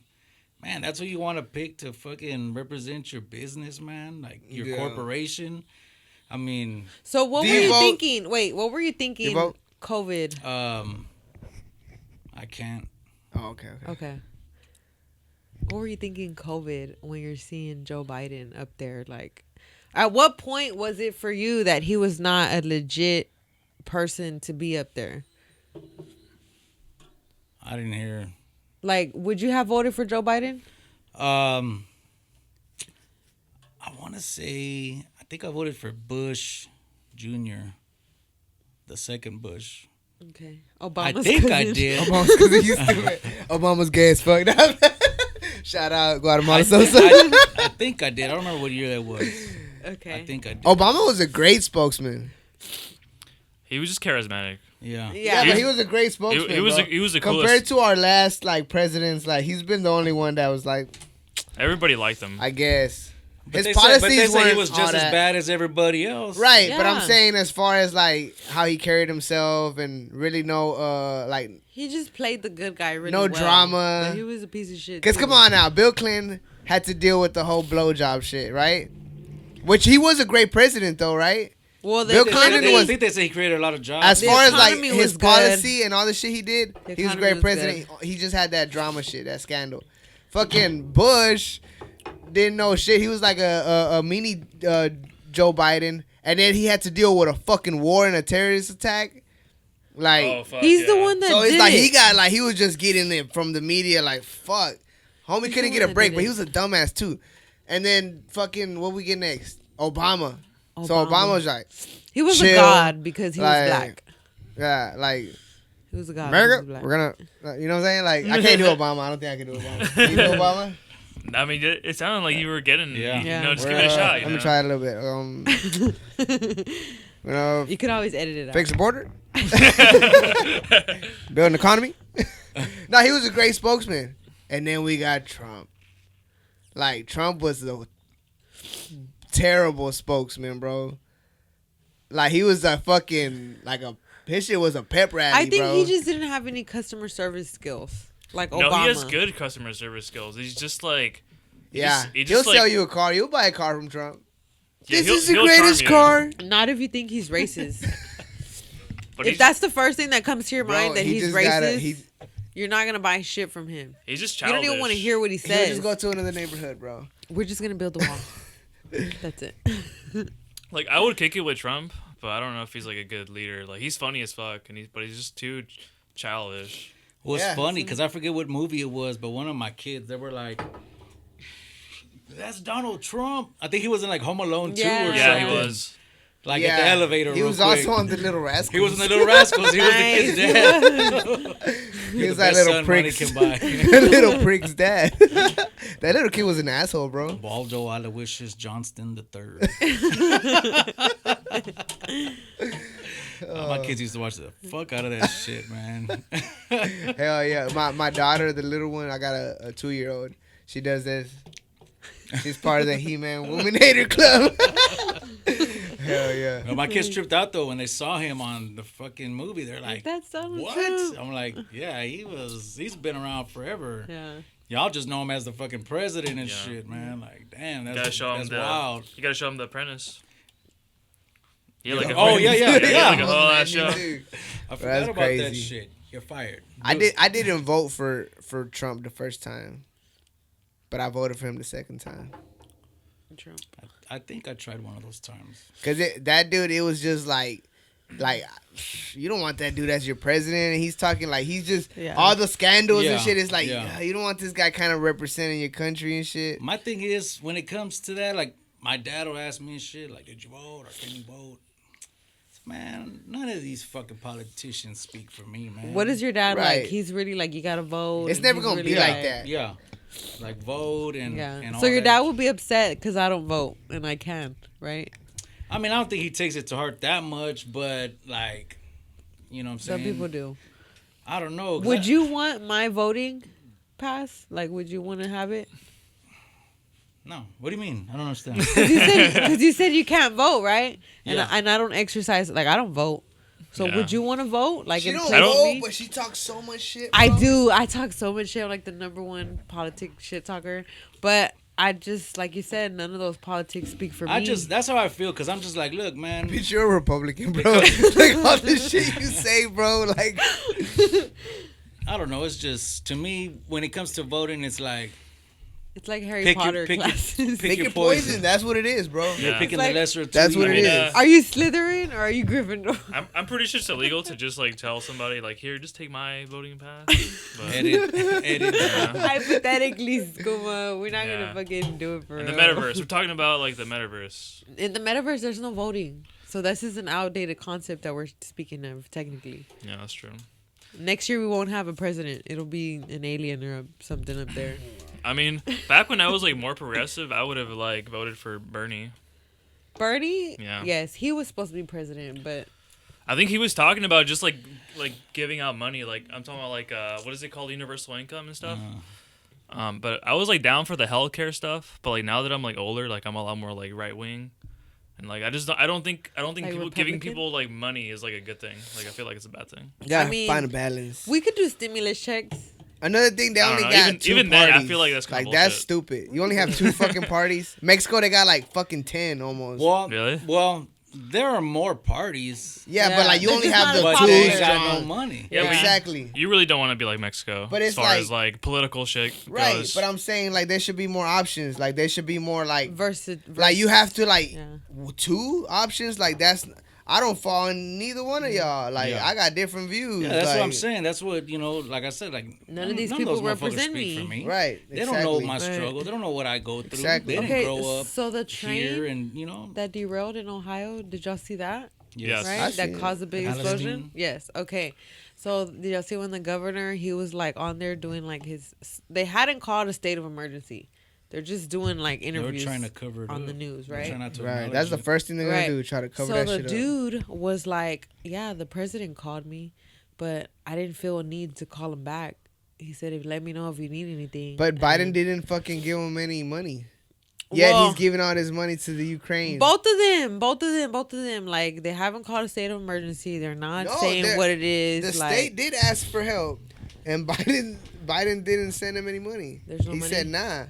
man, that's who you want to pick to fucking represent your business, man, like your Yeah. corporation. I mean, So what Do were you you vote? thinking? Wait, what were you thinking? You vote? COVID. I can't. Oh, okay. Okay. What were you thinking COVID when you're seeing Joe Biden up there? Like, at what point was it for you that he was not a legit person to be up there? I didn't hear Like, would you have voted for Joe Biden? I want to say, I think I voted for Bush Jr., the second Bush. Okay. I Obama's think I cousin. did. Obama's gay as fuck. Shout out Guatemala I Sosa. think I did. I don't remember what year that was. Okay. I think I did. Obama was a great spokesman. He was just charismatic. Yeah. Yeah, but he was a great spokesman. He was bro. he was the Compared coolest. to our last like presidents, like he's been the only one that was like, Everybody liked him. I guess But his they policies said he weren't was all just as that. bad as everybody else. Right, but I'm Yeah. saying as far as like how he carried himself and really like He just played the good guy really No well. drama. But he was a piece of shit. Cause too. come on now, Bill Clinton had to deal with the whole blowjob shit, right? Which he was a great president though, right? Well, the Bill economy, Clinton I was- think they say he created a lot of jobs. As The far as like economy his was good. policy and all the shit he did, The he was a economy great was president. He just had that drama shit, that scandal. Fucking Bush didn't know shit. He was like a mini Joe Biden, and then he had to deal with a fucking war and a terrorist attack. Like, Oh, fuck he's the yeah. one that so it's did like it. he was just getting it from the media. Like, fuck, homie He's couldn't the get a one that break, did but he it. was a dumbass too. And then fucking what we get next? Obama. So Obama. Obama was like, He was a chill, god because he was like, black. yeah, like. He was a god. America, because he was black. we're gonna, you know what I'm saying? Like, I can't do Obama. I don't think I can do Obama. Can you do Obama? I mean, it sounded like you were getting. Yeah. You Yeah. know, just give it a shot. You Let know? me try it a little bit. You know, You could always edit it out. fix the border, build an economy. No, he was a great spokesman. And then we got Trump. Like, Trump was a terrible spokesman, bro. Like, he was a fucking, like a, his shit was a pep rally, I think bro. he just didn't have any customer service skills. Like Obama. No, he has good customer service skills. He's just like. Yeah, he he'll just, like, sell you a car. You'll buy a car from Trump. yeah, This is the he'll charm greatest you. car. Not if you think he's racist. But If he's, that's the first thing that comes to your Bro, mind that he he's just racist, you're not gonna buy shit from him. he's just You childish. don't even want to hear what he He'll says. just go to another neighborhood, bro. We're just gonna build a wall. That's it. Like, I would kick it with Trump, but I don't know if he's like a good leader. Like, he's funny as fuck, but he's just too childish. Well, it's Yeah. funny because I forget what movie it was, but one of my kids, they were like, "That's Donald Trump." I think he was in like Home Alone 2 Yeah. or Yeah, something. he was. Like at the elevator. He real was quick. also on the Little Rascals. He was in the Little Rascals. He was the kid's dad. He was The that best little son money prick's. can buy. Little prick's dad. That little kid was an asshole, bro. Waldo Aloysius Johnston III. My kids used to watch the fuck out of that shit, man. Hell yeah. My daughter, the little one, I got a 2-year-old. She does this. She's part of the He-Man Woman-Hater Club. Hell yeah. No, my kids tripped out though when they saw him on the fucking movie. They're like, That's Donald "What?" Trump. I'm like, "Yeah, he's been around forever. Yeah. Y'all just know him as the fucking president and Yeah. shit, man. Like, damn, You gotta that's show him that's the. wild." You gotta show him The Apprentice. He had like a Oh, yeah, he had yeah. like a whole ass show. I That's forgot about that crazy. shit. You're fired. I didn't vote for Trump the first time, but I voted for him the second time. Trump. I think I tried one of those times. Cause that dude, it was just like you don't want that dude as your president, and he's talking like he's just Yeah. all the scandals and Yeah, shit. It's like yeah. you don't want this guy kind of representing your country and shit. My thing is, when it comes to that, like, my dad will ask me and shit, like, "Did you vote or can you vote?" Man, none of these fucking politicians speak for me, man. What is your dad Right. like? He's really like, you gotta vote. It's and never he's gonna really be like that. Yeah, like vote and Yeah. and all So your that. dad will be upset because I don't vote and I can, right? I mean, I don't think he takes it to heart that much, but like, you know what I'm saying? Some people do. I don't know. 'cause Would you want my voting pass? Like, would you want to have it? No. What do you mean? I don't understand. Because you said you can't vote, right? And Yeah. I don't exercise. Like, I don't vote. So Yeah. would you want to vote? Like, She in don't place of vote, me? but she talks so much shit. I bro. do. I talk so much shit. I'm like the #1 politic shit talker. But I just, like you said, none of those politics speak for me. that's how I feel, because I'm just like, look, man. Bitch, you're a Republican, bro. Like all the shit you say, bro. Like, I don't know. It's just, to me, when it comes to voting, it's like, It's like Harry Pick your- Potter pick your- classes. pick Pick your poison. That's what it is, bro. Yeah. You're picking It's the like- lesser of two. That's what I it mean, is. Are you Slytherin or are you Gryffindor? I'm pretty sure it's illegal to just like tell somebody like, here, just take my voting pass. But Edit. Hypothetically, Skuma, we're not Yeah. gonna fucking do it for in the real. metaverse, we're talking about like the metaverse. In the metaverse, there's no voting. So this is an outdated concept that we're speaking of, technically. Yeah, that's true. Next year, we won't have a president. It'll be an alien or something up there. I mean, back when I was like more progressive, I would have like voted for Bernie. Bernie? Yeah. Yes, he was supposed to be president, but I think he was talking about just like giving out money. Like I'm talking about like what is it called, universal income and stuff. But I was like down for the healthcare stuff. But like now that I'm like older, like I'm a lot more like right wing, and like I don't think Like people giving Republican? people like money is like a good thing. Like I feel like it's a bad thing. Yeah, I mean, find a balance. we could do stimulus checks. Another thing, they I don't only know. got Even- two even parties. then, I feel like that's kinda that's bullshit. stupid. You only have two fucking parties. Mexico, they got like fucking 10 almost. Really? Well, there are more parties, yeah, Yeah, but like you they're only just have not the as but two they popular. ain't got no strong. money. Yeah, but exactly. You really don't want to be like Mexico, But as it's far like- as like political shit Right, goes. but I'm saying like there should be more options. Like there should be more like Versus you have to like Yeah. two options. Like that's I don't fall in neither one of y'all. Like Yeah. I got different views. Yeah, that's what I'm like- saying. That's what like I said, like None of these those people motherfuckers represent speak me. for me. Right. They don't know exactly. my Right. struggle. They don't know what I go through. Exactly. They didn't Okay, grow up so the here, train and that derailed in Ohio, did y'all see that? Yes. Right? I That seen it. caused a big Palestine. explosion? Yes. Okay. So did y'all see when the governor, he was like on there doing like they hadn't called a state of emergency. They're just doing like they were interviews trying to cover it on up. the news, They're right? trying not to Right. acknowledge That's the it. first thing they're gonna Right. do. Try to cover So that the shit up. dude was like, yeah, the president called me, but I didn't feel a need to call him back. He said, let me know if you need anything. But And Biden didn't fucking give him any money. Yet Well, he's giving all his money to the Ukraine. both of them. Like, they haven't called a state of emergency. They're not No, saying they're- what it is. The like, state did ask for help, and Biden didn't send him any money. There's no he money? said nah.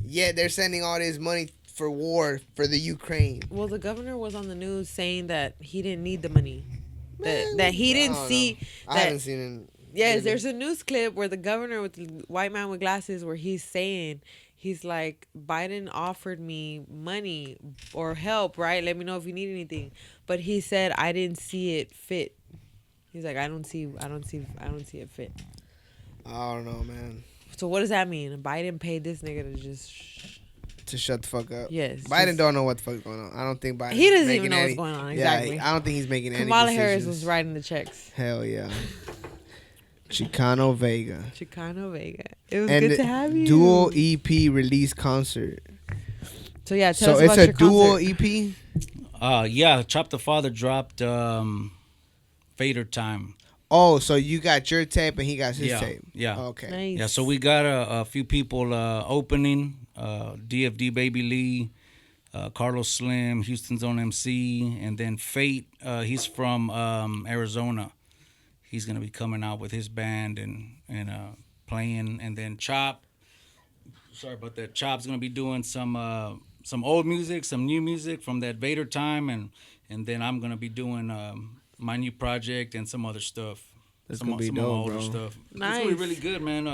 Yet they're sending all this money for war for the Ukraine. Well, the governor was on the news saying that he didn't need the money. Man, That he I didn't don't see. know. I that- haven't seen it. Yes, really. there's a news clip where the governor with the white man with glasses, where he's saying, he's like, Biden offered me money or help, right? Let me know if you need anything. But he said, I didn't see it fit. He's like, I don't see it fit. I don't know, man. So what does that mean? Biden paid this nigga to just. To shut the fuck up. Yes. Biden just- don't know what the fuck's going on. I don't think Biden. He doesn't even know what's going on, exactly. Yeah, I don't think he's making any Kamala decisions. Harris was writing the checks. Hell yeah. Chicano Vega. Chicano Vega. It was And good the to have you. dual EP release concert. So yeah, tell So us it's about a your dual concert. EP? Yeah, Chop the Father dropped Fader Time. Oh, so you got your tape and he got his Yeah, tape. yeah. Okay. Nice. Yeah, so we got a few people opening. DFD Baby Lee, Carlos Slim, Houston's own MC, and then Fate. He's from Arizona. He's gonna be coming out with his band and playing, and then Chop. Sorry about that. Chop's gonna be doing some old music, some new music from that Vader time, and then I'm gonna be doing my new project and some other stuff. That's some gonna be some of my dope, older bro. stuff. It's Nice. gonna be really good, man.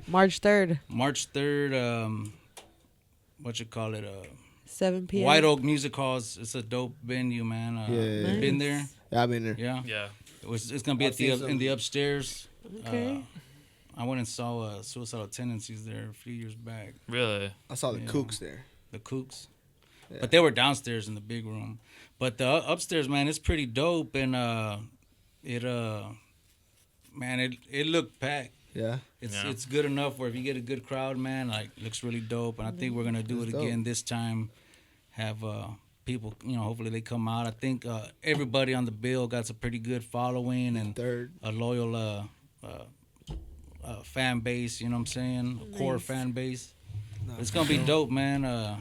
March 3rd, March 3rd, what you call it? 7 p.m. White Oak Music Halls. It's a dope venue, man. Yeah. You been there? Yeah, I've been there. Yeah. Yeah. It's gonna be I've at the seen some. in the upstairs. Okay. I went and saw Suicidal Tendencies there a few years back. Really? I saw the Yeah. Kooks there. The Kooks. Yeah. But they were downstairs in the big room. But the upstairs, man, it's pretty dope, and it looked packed. Yeah. Yeah. It's good enough where if you get a good crowd, man, like it looks really dope. And I think we're gonna do That's it again this time. Have people, hopefully they come out. I think everybody on the bill got a pretty good following and Third. a loyal fan base. You know what I'm saying? A core Nice. fan base. It's gonna be dope, man. You know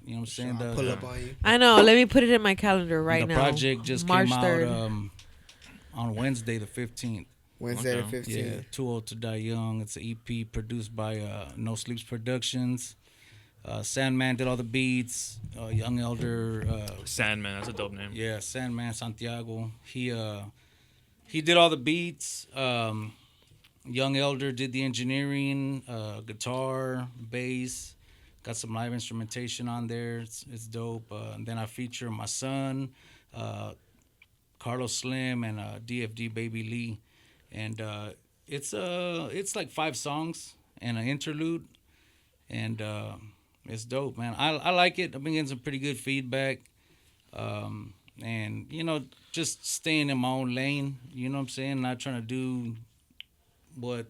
what I'm saying? I'll pull up on you. I know. Let me put it in my calendar right the now. project just March came 3rd. out on Wednesday the 15th. Wednesday Okay. the 15th. Yeah, Too Old to Die Young. It's an EP produced by No Sleeps Productions. Sandman did all the beats. Young Elder, Sandman. That's a dope name. yeah, Sandman Santiago. He did all the beats. Young Elder did the engineering, guitar, bass. Got some live instrumentation on there. It's dope. And then I feature my son, Carlos Slim, and DFD Baby Lee, and it's like 5 songs and an interlude, and it's dope, man. I like it. I've been getting some pretty good feedback, and just staying in my own lane. You know what I'm saying? Not trying to do what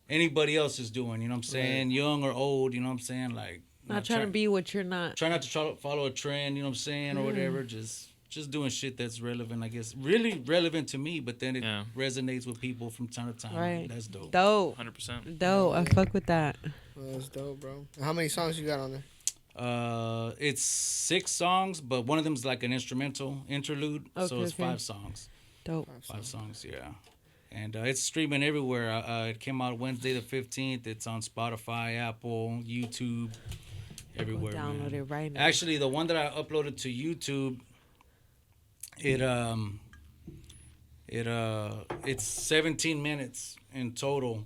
anybody else is doing. You know what I'm saying? Right. Young or old. You know what I'm saying? Like not trying to be what you're not. Try not to follow a trend. You know what I'm saying, or whatever. Just doing shit that's relevant, I guess. Really relevant to me, but then it resonates with people from time to time. Right. That's dope. Dope. 100%. Dope. I fuck with that. Well, that's dope, bro. How many songs you got on there? It's 6 songs, but one of them's like an instrumental interlude. Okay, so it's 5 songs. Dope. 5 songs, yeah. And it's streaming everywhere. It came out Wednesday the 15th. It's on Spotify, Apple, YouTube, everywhere. Download it right now. Actually, the one that I uploaded to YouTube, it's 17 minutes in total,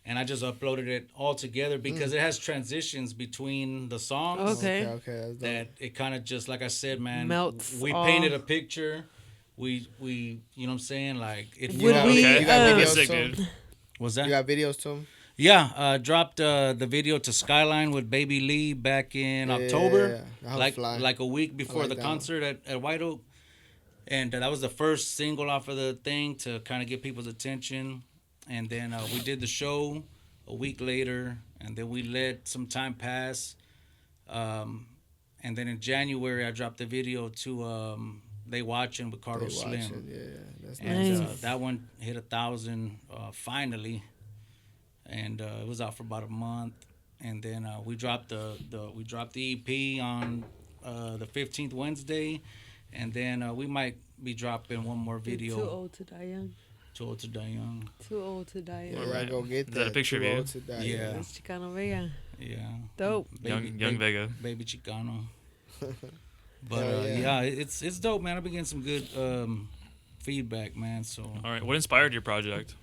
and I just uploaded it all together because it has transitions between the songs. Okay. That it kind of just, like I said, man, melts. We painted a picture. We you know what I'm saying? Like it. You got videos to him? What's that? You got videos to him? Yeah, dropped the video to Skyline with Baby Lee back in October, like a week before the concert at White Oak. And that was the first single off of the thing to kind of get people's attention. And then we did the show a week later, and then we let some time pass. And then in January, I dropped the video to They Watchin' with Carlos Slim. Yeah, that's and nice. That one hit 1,000 finally, and it was out for about a month. And then we dropped the EP on the 15th Wednesday. And then we might be dropping one more video. Too old to die young. Too old to die young. Too old to die young. Yeah, Right. go get Is that a picture of you? Yeah. It's Xicano Vega. Yeah. Dope. Young Vega. Baby Xicano. But yeah, it's dope, man. I've been getting some good feedback, man. So. All right. What inspired your project?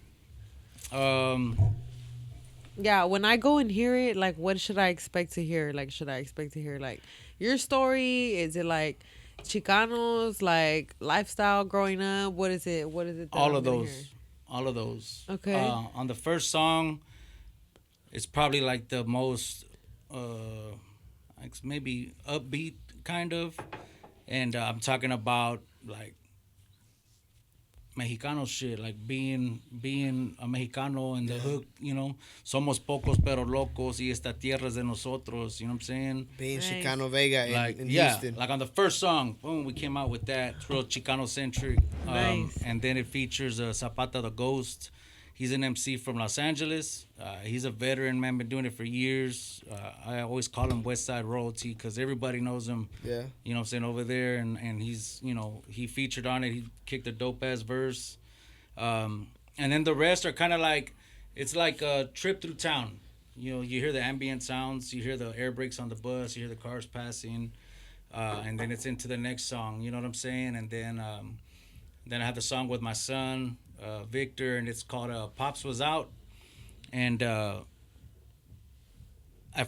Yeah, when I go and hear it, like, what should I expect to hear? Like, should I expect to hear, like, your story? Is it, like, Chicanos, like, lifestyle growing up? What is it? All of those. Okay. On the first song, it's probably, like, the most, maybe upbeat, kind of. And I'm talking about, like, Mexicano shit, like being a Mexicano in the hook, somos pocos pero locos y esta tierra es de nosotros, you know what I'm saying? Being Nice. Xicano Vega in Houston. Like on the first song, boom, we came out with that. It's real Chicano centric. Nice. And then it features Zapata the Ghost. He's an MC from Los Angeles. He's a veteran, man, been doing it for years. I always call him West Side Royalty because everybody knows him. Yeah. You know what I'm saying, over there. And he's, he featured on it. He kicked a dope-ass verse. And then the rest are kind of like, it's like a trip through town. You hear the ambient sounds. You hear the air brakes on the bus. You hear the cars passing. And then it's into the next song. You know what I'm saying? And then I have the song with my son, Victor, and it's called Pops Was Out. And at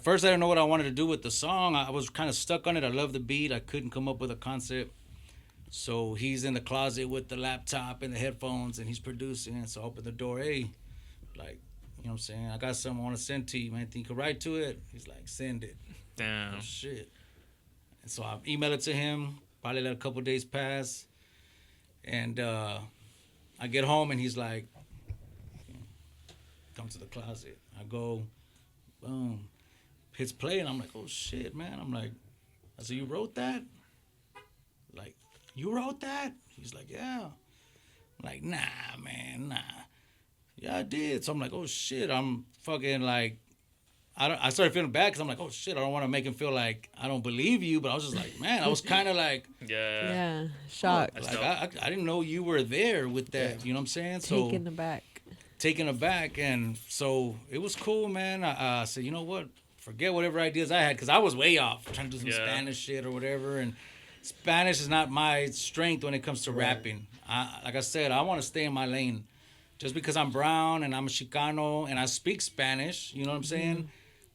first I didn't know what I wanted to do with the song. I was kind of stuck on it. I love the beat. I couldn't come up with a concept. So he's in the closet with the laptop and the headphones, and he's producing. So I open the door. Hey, like, you know what I'm saying? I got something I want to send to you, man. Think you could write to it? He's like, send it. Damn. Oh, shit. And so I emailed it to him. Probably let a couple days pass. And I get home, and he's like, come to the closet. I go, boom, hits play, and I'm like, oh, shit, man. I'm like, I said, you wrote that? Like, you wrote that? He's like, yeah. I'm like, nah, man, nah. Yeah, I did. So I'm like, oh, shit. I'm fucking like, I started feeling bad because I'm like, oh, shit, I don't want to make him feel like I don't believe you. But I was just like, man, I was kind of like, Yeah. Shocked. like I didn't know you were there with that. You know what I'm saying? So Taken aback. And so it was cool, man. I said, you know what? Forget whatever ideas I had because I was way off trying to do some Spanish shit or whatever. And Spanish is not my strength when it comes to rapping. Like I said, I want to stay in my lane. Just because I'm brown and I'm a Chicano and I speak Spanish, you know what I'm saying?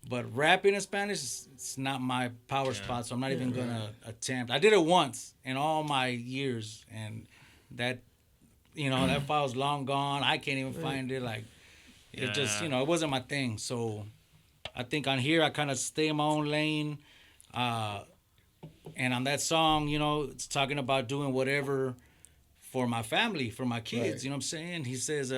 But rapping in Spanish, it's not my power spot, so I'm not even gonna attempt. I did it once in all my years, and that, that file's long gone. I can't even find it. Like, it just, it wasn't my thing. So, I think on here I kind of stay in my own lane. And on that song, it's talking about doing whatever for my family, for my kids. Right. You know what I'm saying? He says,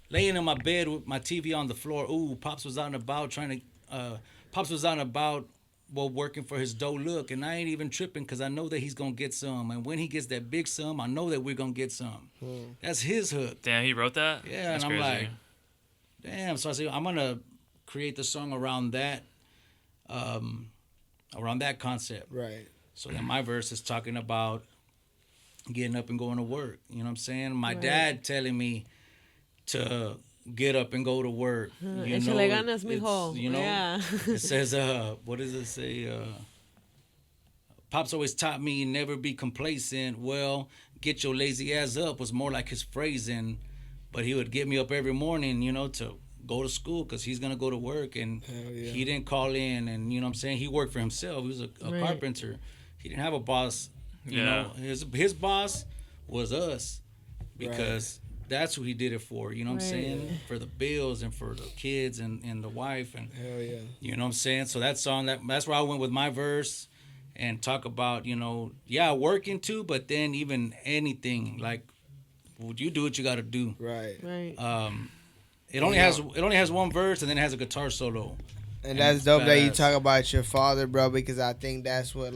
laying in my bed with my TV on the floor. Ooh, Pops was out and about working for his dough look, and I ain't even tripping because I know that he's gonna get some. And when he gets that big sum, I know that we're gonna get some. That's his hook. Damn, he wrote that? Yeah, That's and I'm crazy. like, damn. So I say I'm gonna create the song around that, concept. Right. So then my verse is talking about getting up and going to work. You know what I'm saying? My dad telling me to get up and go to work. Échale ganas, mijo. Yeah. It says, what does it say? Pops always taught me never be complacent. Well, get your lazy ass up was more like his phrasing. But he would get me up every morning, to go to school because he's going to go to work. And he didn't call in. And, you know what I'm saying? He worked for himself. He was a carpenter. He didn't have a boss. You know, his boss was us because that's who he did it for. You know what I'm saying? For the bills and for the kids and the wife. And Hell yeah. you know what I'm saying? So that song, that's where I went with my verse and talk about, working too, but then even anything like, would you do what you got to do? Right. It only has one verse and then it has a guitar solo. And that's dope that you badass. talk about your father, bro, because I think that's where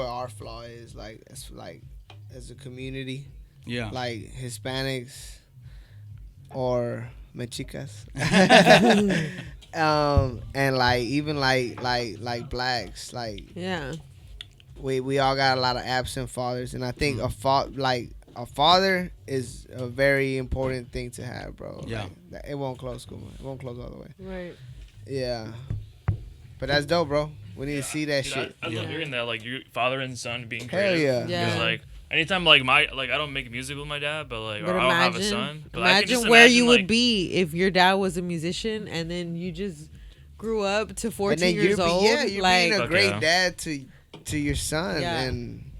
our flaw is, like, it's like as a community, like Hispanics or Mexicas, and like even like blacks, like we all got a lot of absent fathers, and I think a father is a very important thing to have, bro. Yeah, like, it won't close school, man. It won't close all the way. Right. Yeah, but that's dope, bro. We need to see that Dude, shit. I love hearing that, like, your father and son being Hell creative. yeah. Because, like, anytime, like, I don't make music with my dad, but, like, But or I don't have a son. But I can just imagine where you like, would be if your dad was a musician and then you just grew up to 14 years old. You're like, being a great yeah. dad to your son, Yeah. and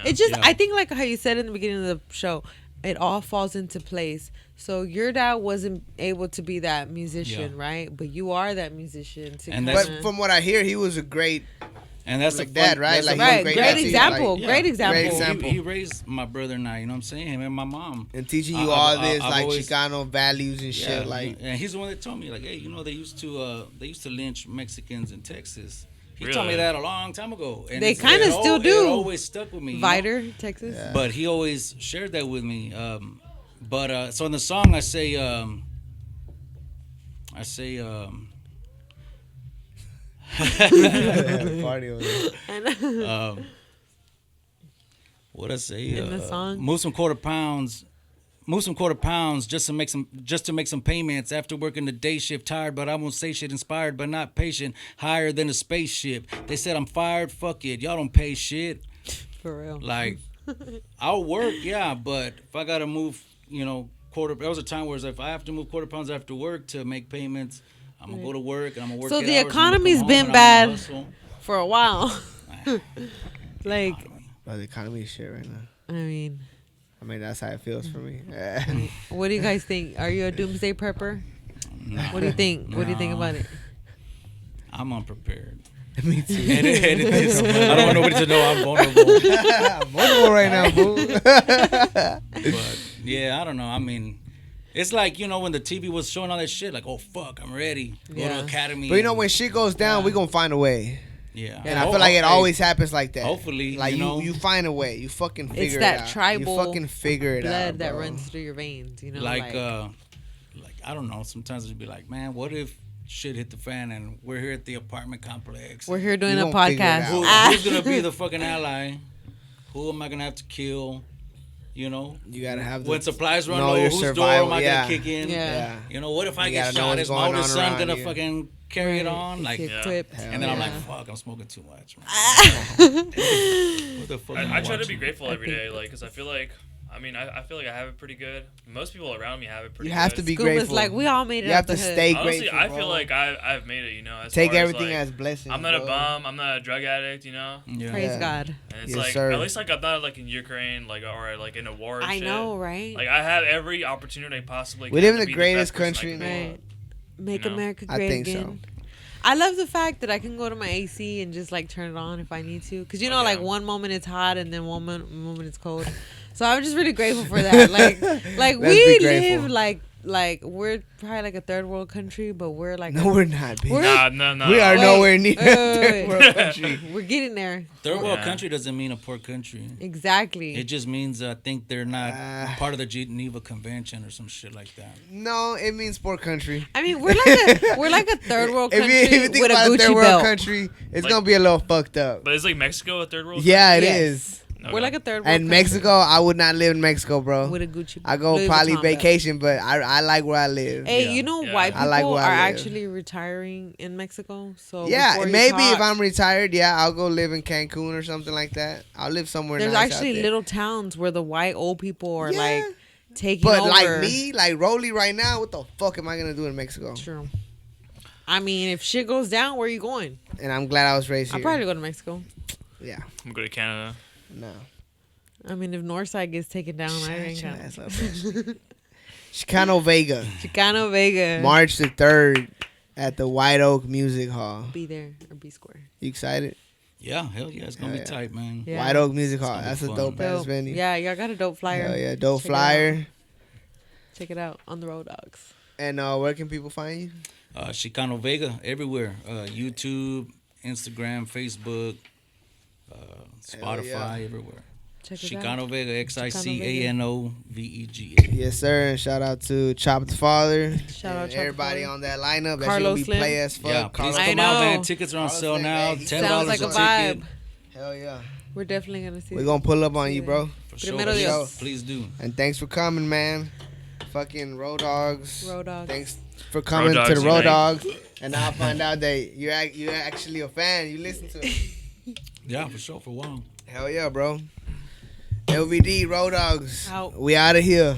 It's just, I think, like how you said in the beginning of the show, it all falls into place. So your dad wasn't able to be that musician, right? But you are that musician. But from what I hear, he was a great. And that's like the dad, right? Like Like, great example. Like, great example. Great example. He raised my brother and I, you know what I'm saying? Him and my mom. And teaching you all this, I've like, always, Chicano values and shit. Like, and he's the one that told me, like, hey, they used to lynch Mexicans in Texas. He Really? told me that a long time ago. And They kind of still do. It always stuck with me. Viter, Texas. Yeah. But he always shared that with me. So in the song, I say, party over there. what I say? In the song? Move some quarter pounds just to make some payments after working the day shift. Tired, but I won't say shit. Inspired, but not patient. Higher than a spaceship. They said I'm fired. Fuck it, y'all don't pay shit. For real. Like, I'll work, but if I gotta move, quarter. There was a time where if I have to move quarter pounds after work to make payments, I'm gonna go to work and I'm gonna work. So 8 the hours, economy's and I'm been gonna come home and I'm bad gonna hustle. for a while. Like, Bro, the economy is shit right now. I mean, that's how it feels for me. what do you guys think? Are you a doomsday prepper? Nah. What do you think? What do you think about it? I'm unprepared. Me too. I don't want nobody to know I'm vulnerable. I'm vulnerable right now, boo. But yeah, I don't know. I mean, it's like, when the TV was showing all that shit, like, oh fuck, I'm ready. Go to academy. But when shit goes down, we gonna find a way. Yeah. And I feel like it always happens like that. Hopefully, like you find a way. You fucking figure It's it that out. tribal You fucking figure it blood out, that bro. runs through your veins. Like I don't know. Sometimes it'd be like, man, what if shit hit the fan and we're here at the apartment complex? we're here doing You a gonna figure it podcast. out. Who's gonna be the fucking ally? Who am I gonna have to kill? You gotta have when supplies run know low, your whose survival, door am I yeah. gonna kick in? Yeah. What if I You get gotta know shot? what's Is my going older on son around gonna you. fucking carry it on? Like, Equipped. and then I'm like, fuck, I'm smoking too much. Man. What the fuck? am I try to watching? be grateful every day, like, because I feel like I mean, I feel like I have it pretty good. Most people around me have it pretty good. You have to be Scuba's grateful. like, we all made it You out have the to hood. stay Honestly, grateful, I bro. feel like I've made it, you know. As Take far everything as, as blessings. I'm not a bro. bum. I'm not a drug addict, you know. Yeah. Praise Yeah. God. And it's Yes, like, sir. at least like I'm not like in Ukraine, like or like in a war. And I shit. know, right? Like I have every opportunity I possibly. We can live in to the be greatest best person I country in can the be. world. Right. Make You know? America I great think so. again. I love the fact that I can go to my AC and just like turn it on if I need to. Cause you know, Oh, like yeah. one moment it's hot and then one moment it's cold. So I'm just really grateful for that. Like Let's we be grateful. live like we're probably like a third world country, but we're like No, we're not. Bitch. We're- No. We are Wait, nowhere near wait, a wait, third wait. world country. we're getting there. Third world Yeah. country doesn't mean a poor country. Exactly. It just means I think they're not Ah. part of the Geneva Convention or some shit like that. No, it means poor country. I mean, we're like a third world If country you think with a about a Gucci third world belt. country, it's Like- gonna be a little fucked up. But is like Mexico a third world? Yeah, it Yes. is. country? We're like a third world And country Mexico, I would not live in Mexico, bro. with a Gucci. I go Louis probably Vuitton belt. vacation, but I like where I live. Hey, Yeah. you know, Yeah. white I people like where I are live. actually retiring in Mexico. So Yeah, before you maybe if talk, I'm retired, yeah, I'll go live in Cancun or something like that. I'll live somewhere there's nice actually out there. little towns where the white old people are Yeah. like taking But over. like me, like Rolly right now, what the fuck am I gonna do in Mexico? True. I mean, if shit goes down, where are you going? And I'm glad I was raised I'll here. probably go to Mexico. Yeah, I'm going to Canada. no. I mean, if Northside gets taken down, I ain't Shut your got ass up, bro. Chicano Vega, Chicano Vega. March the 3rd at the White Oak Music Hall. Be there or be square. You excited? Yeah, hell yeah, it's gonna Hell be yeah. tight, man. Yeah. White Oak Music It's Hall. gonna be That's a fun. dope ass Dope. venue. Yeah, y'all got a dope flyer. Hell yeah, dope Check it out. flyer. Check it out on the Rodawgz. And where can people find you? Xicano Vega everywhere. YouTube, Instagram, Facebook, Spotify, yeah. everywhere. Check it out. Xicano Vega, Xicanovega. Yes, sir. And shout out to Chop the Father. Shout out and Chop the everybody Father. on that lineup. That Carlos shit Slim. gonna be play as fuck. Yeah, please Carlos I come know. out, man. Tickets are on Carlos sale Slim, now. hey. $10 Sounds like a a ticket. vibe. Hell yeah. We're definitely gonna see. We're gonna pull up on you, bro. For sure. Primero Dios. Please do. And thanks for coming, man. Fucking Rodawgz. Rodawgz. Thanks for coming to Rodawgz the unite. Rodawgz. And now I find out that you're actually a fan. You listen to it. Yeah, for sure, for a while. Hell yeah, bro. LVD, Rodawgz. Out. We out of here.